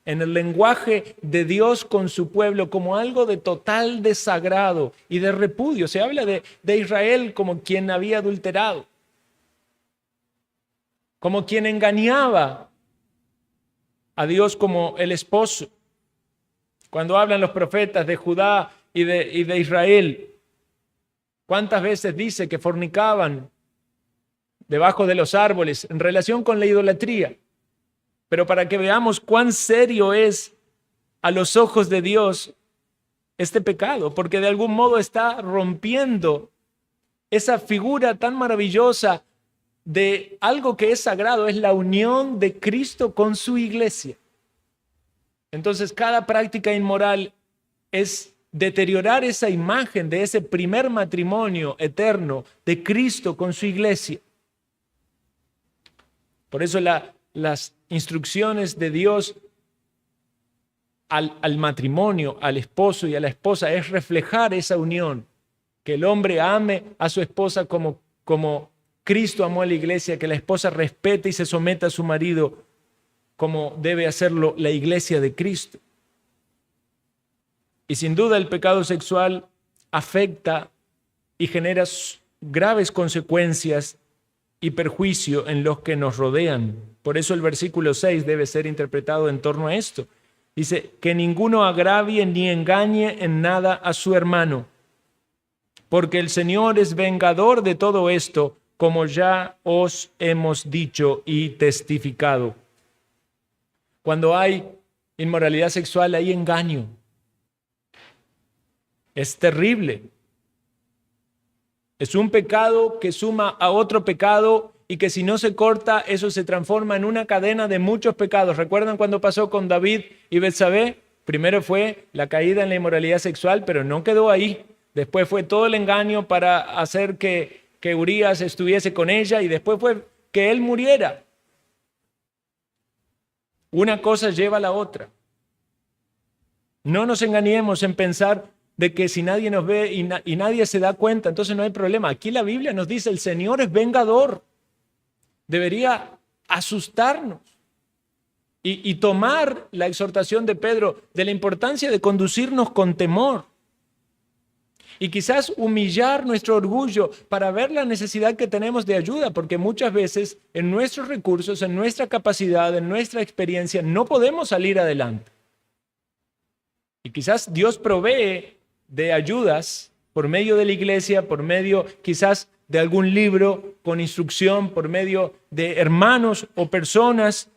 Speaker 1: en el lenguaje de Dios con su pueblo como algo de total desagrado y de repudio. Se habla de Israel como quien había adulterado, como quien engañaba a Dios como el esposo. Cuando hablan los profetas de Judá y de Israel, ¿cuántas veces dice que fornicaban debajo de los árboles en relación con la idolatría? Pero para que veamos cuán serio es a los ojos de Dios este pecado, porque de algún modo está rompiendo esa figura tan maravillosa de algo que es sagrado, es la unión de Cristo con su iglesia. Entonces, cada práctica inmoral es deteriorar esa imagen de ese primer matrimonio eterno de Cristo con su iglesia. Por eso las instrucciones de Dios al matrimonio, al esposo y a la esposa, es reflejar esa unión, que el hombre ame a su esposa como Cristo amó a la iglesia, que la esposa respete y se someta a su marido como debe hacerlo la iglesia de Cristo. Y sin duda el pecado sexual afecta y genera graves consecuencias y perjuicio en los que nos rodean. Por eso el versículo 6 debe ser interpretado en torno a esto. Dice, que ninguno agravie ni engañe en nada a su hermano, porque el Señor es vengador de todo esto, como ya os hemos dicho y testificado. Cuando hay inmoralidad sexual, hay engaño. Es terrible. Es un pecado que suma a otro pecado y que si no se corta, eso se transforma en una cadena de muchos pecados. ¿Recuerdan cuando pasó con David y Betsabé? Primero fue la caída en la inmoralidad sexual, pero no quedó ahí. Después fue todo el engaño para hacer que Urías estuviese con ella, y después fue que él muriera. Una cosa lleva a la otra. No nos engañemos en pensar de que si nadie nos ve y nadie se da cuenta, entonces no hay problema. Aquí la Biblia nos dice, el Señor es vengador. Debería asustarnos y tomar la exhortación de Pedro de la importancia de conducirnos con temor. Y quizás humillar nuestro orgullo para ver la necesidad que tenemos de ayuda, porque muchas veces en nuestros recursos, en nuestra capacidad, en nuestra experiencia, no podemos salir adelante. Y quizás Dios provee de ayudas por medio de la iglesia, por medio quizás de algún libro con instrucción, por medio de hermanos o personas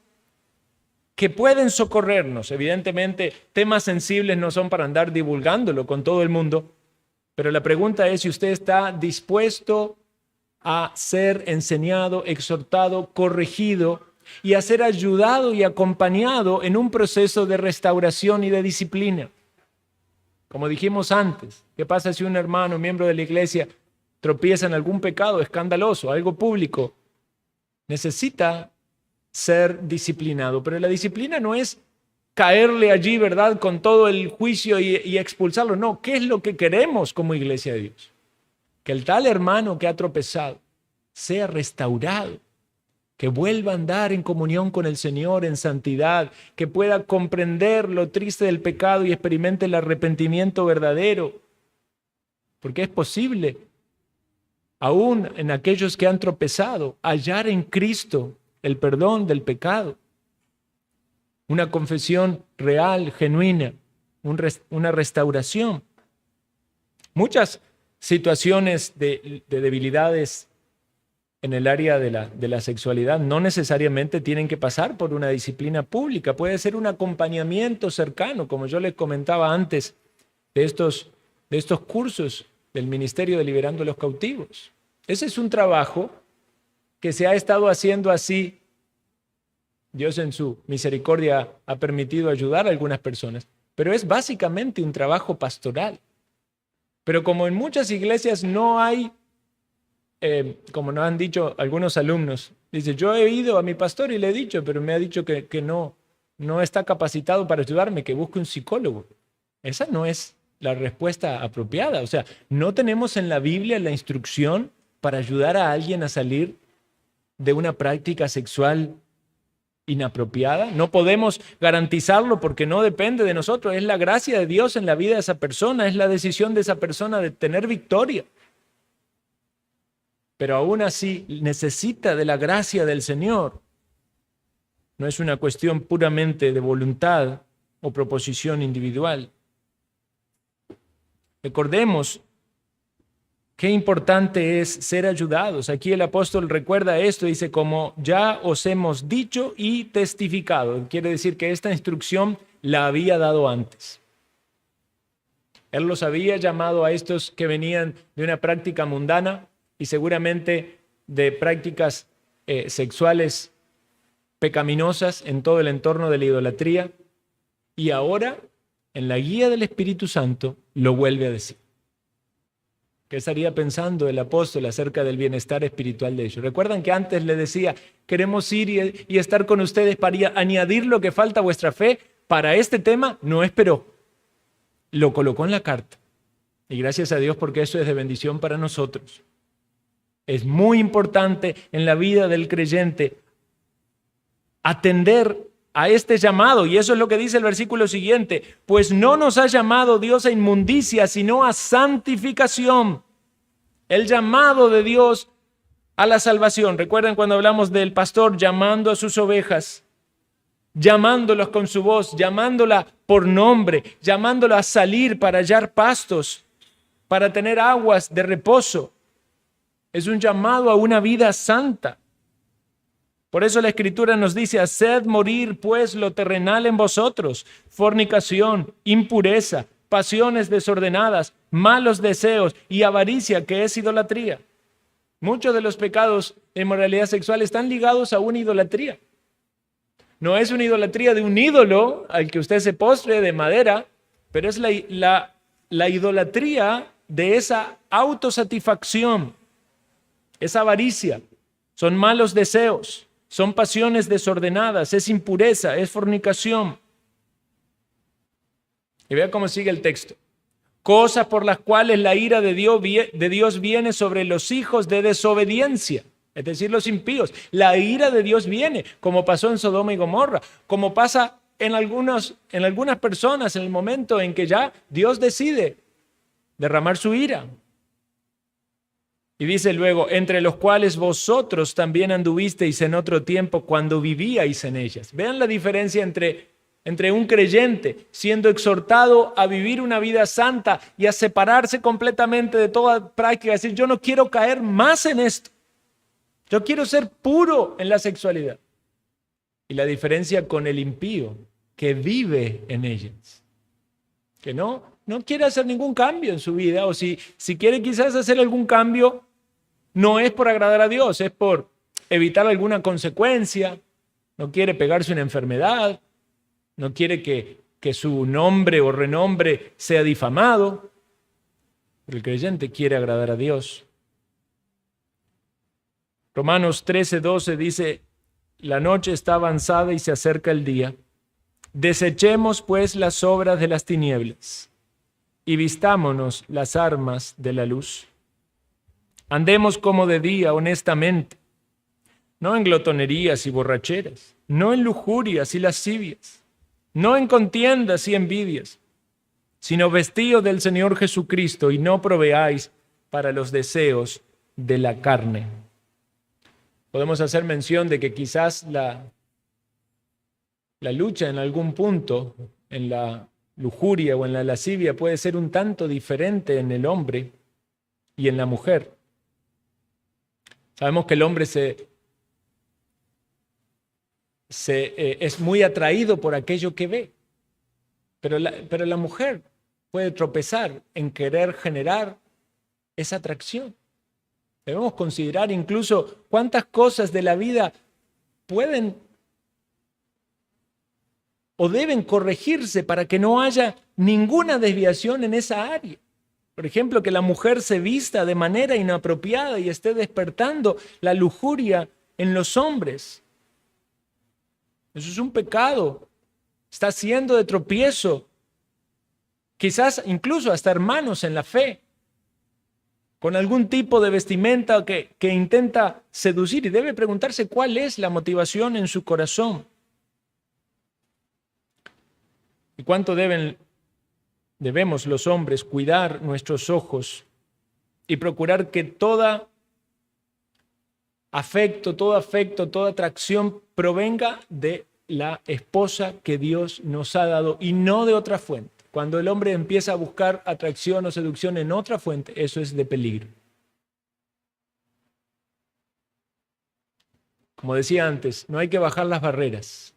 Speaker 1: que pueden socorrernos. Evidentemente, temas sensibles no son para andar divulgándolo con todo el mundo. Pero la pregunta es si usted está dispuesto a ser enseñado, exhortado, corregido y a ser ayudado y acompañado en un proceso de restauración y de disciplina. Como dijimos antes, ¿qué pasa si un hermano, miembro de la iglesia, tropieza en algún pecado escandaloso, algo público? Necesita ser disciplinado, pero la disciplina no es caerle allí, ¿verdad?, con todo el juicio y expulsarlo. No, ¿qué es lo que queremos como iglesia de Dios? Que el tal hermano que ha tropezado, sea restaurado, que vuelva a andar en comunión con el Señor en santidad, que pueda comprender lo triste del pecado y experimente el arrepentimiento verdadero, porque es posible, aún en aquellos que han tropezado, hallar en Cristo el perdón del pecado, una confesión real, genuina, una restauración. Muchas situaciones de debilidades en el área de la sexualidad no necesariamente tienen que pasar por una disciplina pública. Puede ser un acompañamiento cercano, como yo les comentaba antes, de estos cursos del Ministerio de Liberando a los Cautivos. Ese es un trabajo que se ha estado haciendo así. Dios en su misericordia ha permitido ayudar a algunas personas, pero es básicamente un trabajo pastoral. Pero como en muchas iglesias no hay, como nos han dicho algunos alumnos, dice, yo he ido a mi pastor y le he dicho, pero me ha dicho que no está capacitado para ayudarme, que busque un psicólogo. Esa no es la respuesta apropiada. O sea, no tenemos en la Biblia la instrucción para ayudar a alguien a salir de una práctica sexual inapropiada. No podemos garantizarlo porque no depende de nosotros. Es la gracia de Dios en la vida de esa persona, es la decisión de esa persona de tener victoria. Pero aún así necesita de la gracia del Señor. No es una cuestión puramente de voluntad o proposición individual. Recordemos qué importante es ser ayudados. Aquí el apóstol recuerda esto, dice, como ya os hemos dicho y testificado. Quiere decir que esta instrucción la había dado antes. Él los había llamado a estos que venían de una práctica mundana y seguramente de prácticas sexuales pecaminosas en todo el entorno de la idolatría. Y ahora, en la guía del Espíritu Santo, lo vuelve a decir. ¿Qué estaría pensando el apóstol acerca del bienestar espiritual de ellos? Recuerdan que antes le decía, queremos ir y estar con ustedes para añadir lo que falta a vuestra fe. Para este tema no esperó, lo colocó en la carta. Y gracias a Dios porque eso es de bendición para nosotros. Es muy importante en la vida del creyente atender a este llamado, y eso es lo que dice el versículo siguiente, pues no nos ha llamado Dios a inmundicia, sino a santificación. El llamado de Dios a la salvación. Recuerden cuando hablamos del pastor llamando a sus ovejas, llamándolos con su voz, llamándola por nombre, llamándola a salir para hallar pastos, para tener aguas de reposo. Es un llamado a una vida santa. Por eso la Escritura nos dice, haced morir pues lo terrenal en vosotros, fornicación, impureza, pasiones desordenadas, malos deseos y avaricia, que es idolatría. Muchos de los pecados de inmoralidad sexual están ligados a una idolatría. No es una idolatría de un ídolo al que usted se postre de madera, pero es la idolatría de esa autosatisfacción, esa avaricia. Son malos deseos. Son pasiones desordenadas, es impureza, es fornicación. Y vea cómo sigue el texto. Cosas por las cuales la ira de Dios viene sobre los hijos de desobediencia, es decir, los impíos. La ira de Dios viene, como pasó en Sodoma y Gomorra, como pasa en algunas personas en el momento en que ya Dios decide derramar su ira. Y dice luego, entre los cuales vosotros también anduvisteis en otro tiempo cuando vivíais en ellas. Vean la diferencia entre un creyente siendo exhortado a vivir una vida santa y a separarse completamente de toda práctica. Es decir, yo no quiero caer más en esto. Yo quiero ser puro en la sexualidad. Y la diferencia con el impío que vive en ellas. Que no quiere hacer ningún cambio en su vida, o si quiere quizás hacer algún cambio, no es por agradar a Dios, es por evitar alguna consecuencia, no quiere pegarse una enfermedad, no quiere que su nombre o renombre sea difamado. Pero el creyente quiere agradar a Dios. Romanos 13:12 dice, la noche está avanzada y se acerca el día. Desechemos pues las obras de las tinieblas y vistámonos las armas de la luz. Andemos como de día, honestamente, no en glotonerías y borracheras, no en lujurias y lascivias, no en contiendas y envidias, sino vestidos del Señor Jesucristo y no proveáis para los deseos de la carne. Podemos hacer mención de que quizás la lucha en algún punto, en la lujuria o en la lascivia, puede ser un tanto diferente en el hombre y en la mujer. Sabemos que el hombre es muy atraído por aquello que ve, pero la mujer puede tropezar en querer generar esa atracción. Debemos considerar incluso cuántas cosas de la vida pueden o deben corregirse para que no haya ninguna desviación en esa área. Por ejemplo, que la mujer se vista de manera inapropiada y esté despertando la lujuria en los hombres. Eso es un pecado. Está haciendo de tropiezo, quizás incluso hasta hermanos en la fe, con algún tipo de vestimenta que intenta seducir, y debe preguntarse cuál es la motivación en su corazón. ¿Y cuánto debemos los hombres cuidar nuestros ojos y procurar que todo afecto, toda atracción provenga de la esposa que Dios nos ha dado y no de otra fuente? Cuando el hombre empieza a buscar atracción o seducción en otra fuente, eso es de peligro. Como decía antes, no hay que bajar las barreras,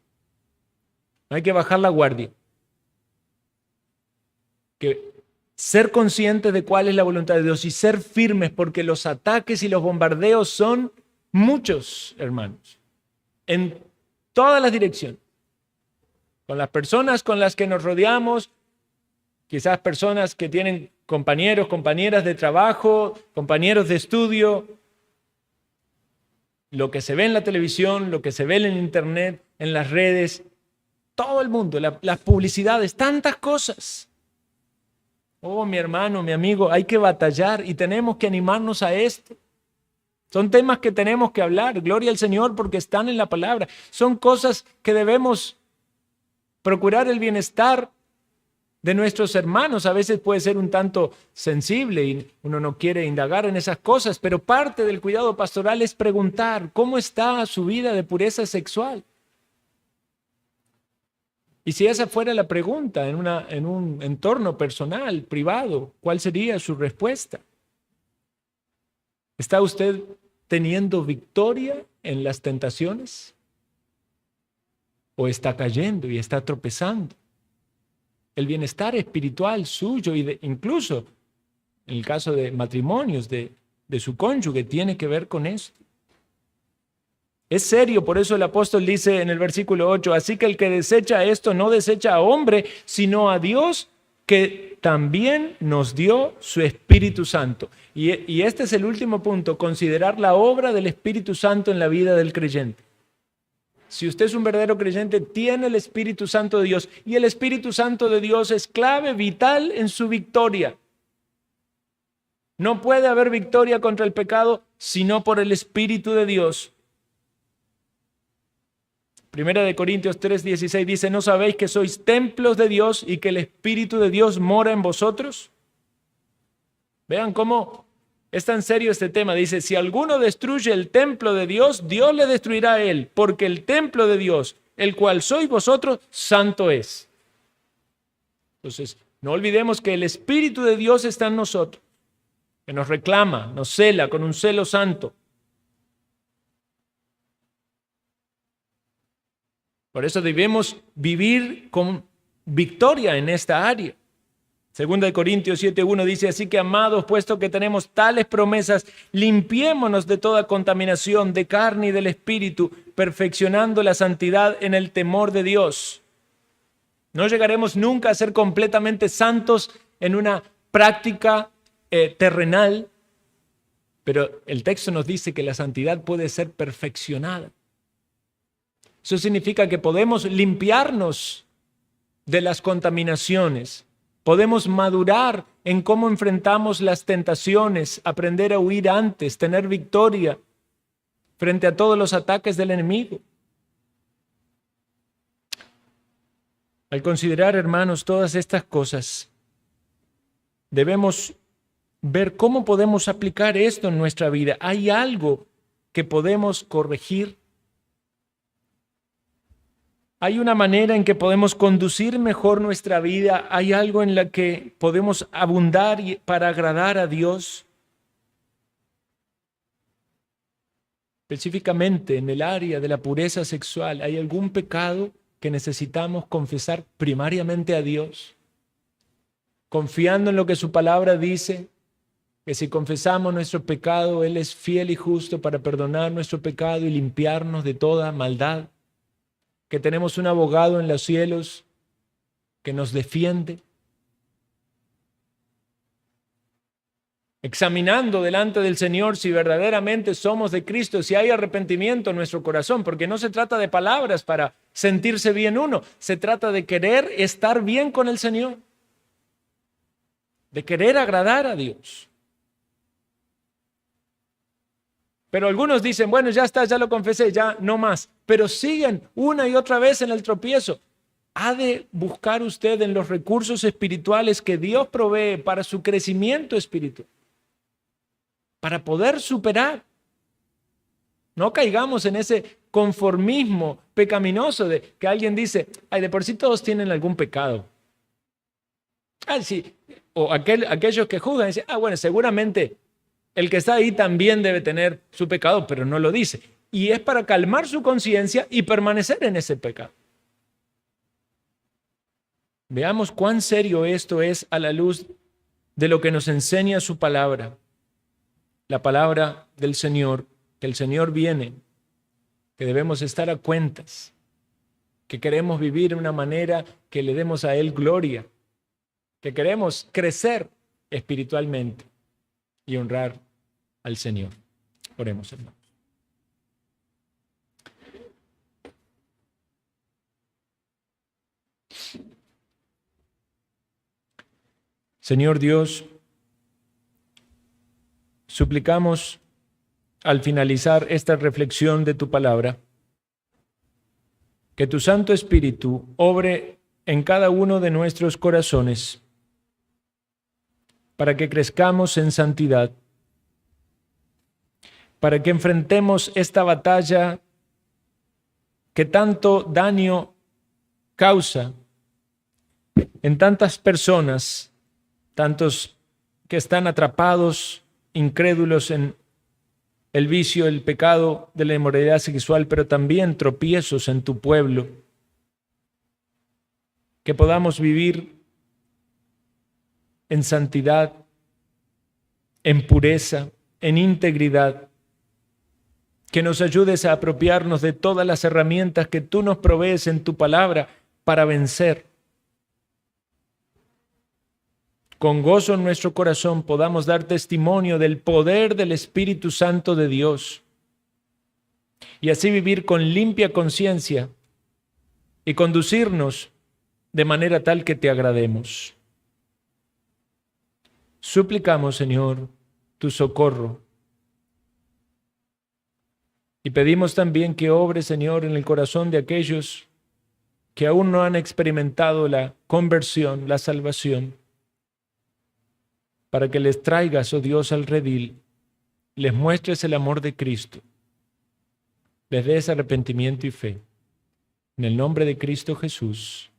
Speaker 1: no hay que bajar la guardia. Que ser conscientes de cuál es la voluntad de Dios y ser firmes, porque los ataques y los bombardeos son muchos, hermanos, en todas las direcciones. Con las personas con las que nos rodeamos, quizás personas que tienen compañeros, compañeras de trabajo, compañeros de estudio, lo que se ve en la televisión, lo que se ve en internet, en las redes, todo el mundo, las publicidades, tantas cosas. Oh, mi hermano, mi amigo, hay que batallar y tenemos que animarnos a esto. Son temas que tenemos que hablar. Gloria al Señor porque están en la palabra. Son cosas que debemos procurar el bienestar de nuestros hermanos. A veces puede ser un tanto sensible y uno no quiere indagar en esas cosas, pero parte del cuidado pastoral es preguntar cómo está su vida de pureza sexual. Y si esa fuera la pregunta en un entorno personal, privado, ¿cuál sería su respuesta? ¿Está usted teniendo victoria en las tentaciones? ¿O está cayendo y está tropezando? El bienestar espiritual suyo y incluso en el caso de matrimonios de su cónyuge tiene que ver con esto. Es serio, por eso el apóstol dice en el versículo 8, así que el que desecha esto no desecha a hombre, sino a Dios, que también nos dio su Espíritu Santo. Y este es el último punto, considerar la obra del Espíritu Santo en la vida del creyente. Si usted es un verdadero creyente, tiene el Espíritu Santo de Dios, y el Espíritu Santo de Dios es clave, vital en su victoria. No puede haber victoria contra el pecado sino por el Espíritu de Dios. Primera de Corintios 3:16 dice, ¿no sabéis que sois templos de Dios y que el Espíritu de Dios mora en vosotros? Vean cómo es tan serio este tema. Dice, si alguno destruye el templo de Dios, Dios le destruirá a él, porque el templo de Dios, el cual sois vosotros, santo es. Entonces, no olvidemos que el Espíritu de Dios está en nosotros, que nos reclama, nos cela con un celo santo. Por eso debemos vivir con victoria en esta área. Segunda de Corintios 7:1 dice, así que amados, puesto que tenemos tales promesas, limpiémonos de toda contaminación de carne y del espíritu, perfeccionando la santidad en el temor de Dios. No llegaremos nunca a ser completamente santos en una práctica terrenal, pero el texto nos dice que la santidad puede ser perfeccionada. Eso significa que podemos limpiarnos de las contaminaciones Podemos madurar en cómo enfrentamos las tentaciones, aprender a huir antes, tener victoria frente a todos los ataques del enemigo. Al considerar, hermanos, todas estas cosas, debemos ver cómo podemos aplicar esto en nuestra vida. ¿Hay algo que podemos corregir? ¿Hay una manera en que podemos conducir mejor nuestra vida? ¿Hay algo en la que podemos abundar para agradar a Dios? Específicamente en el área de la pureza sexual, ¿hay algún pecado que necesitamos confesar primariamente a Dios? Confiando en lo que su palabra dice, que si confesamos nuestro pecado, Él es fiel y justo para perdonar nuestro pecado y limpiarnos de toda maldad. Que tenemos un abogado en los cielos que nos defiende. Examinando delante del Señor si verdaderamente somos de Cristo, si hay arrepentimiento en nuestro corazón, porque no se trata de palabras para sentirse bien uno, se trata de querer estar bien con el Señor, de querer agradar a Dios. Pero algunos dicen, bueno, ya está, ya lo confesé, ya no más. Pero siguen una y otra vez en el tropiezo. Ha de buscar usted en los recursos espirituales que Dios provee para su crecimiento espiritual, para poder superar. No caigamos en ese conformismo pecaminoso de que alguien dice, ay, de por sí todos tienen algún pecado. Ah, sí. O aquellos que juzgan dicen, bueno, seguramente el que está ahí también debe tener su pecado, pero no lo dice. Y es para calmar su conciencia y permanecer en ese pecado. Veamos cuán serio esto es a la luz de lo que nos enseña su palabra. La palabra del Señor, que el Señor viene, que debemos estar a cuentas, que queremos vivir de una manera que le demos a Él gloria, que queremos crecer espiritualmente y honrar al Señor. Oremos, hermanos. Señor Dios, suplicamos al finalizar esta reflexión de tu palabra, que tu Santo Espíritu obre en cada uno de nuestros corazones para que crezcamos en santidad, para que enfrentemos esta batalla que tanto daño causa en tantas personas, tantos que están atrapados, incrédulos en el vicio, el pecado de la inmoralidad sexual, pero también tropiezos en tu pueblo. Que podamos vivir en santidad, en pureza, en integridad. Que nos ayudes a apropiarnos de todas las herramientas que tú nos provees en tu palabra para vencer. Con gozo en nuestro corazón podamos dar testimonio del poder del Espíritu Santo de Dios y así vivir con limpia conciencia y conducirnos de manera tal que te agrademos. Suplicamos, Señor, tu socorro. Y pedimos también que obre, Señor, en el corazón de aquellos que aún no han experimentado la conversión, la salvación, para que les traigas, oh Dios, al redil, les muestres el amor de Cristo, les des arrepentimiento y fe. En el nombre de Cristo Jesús.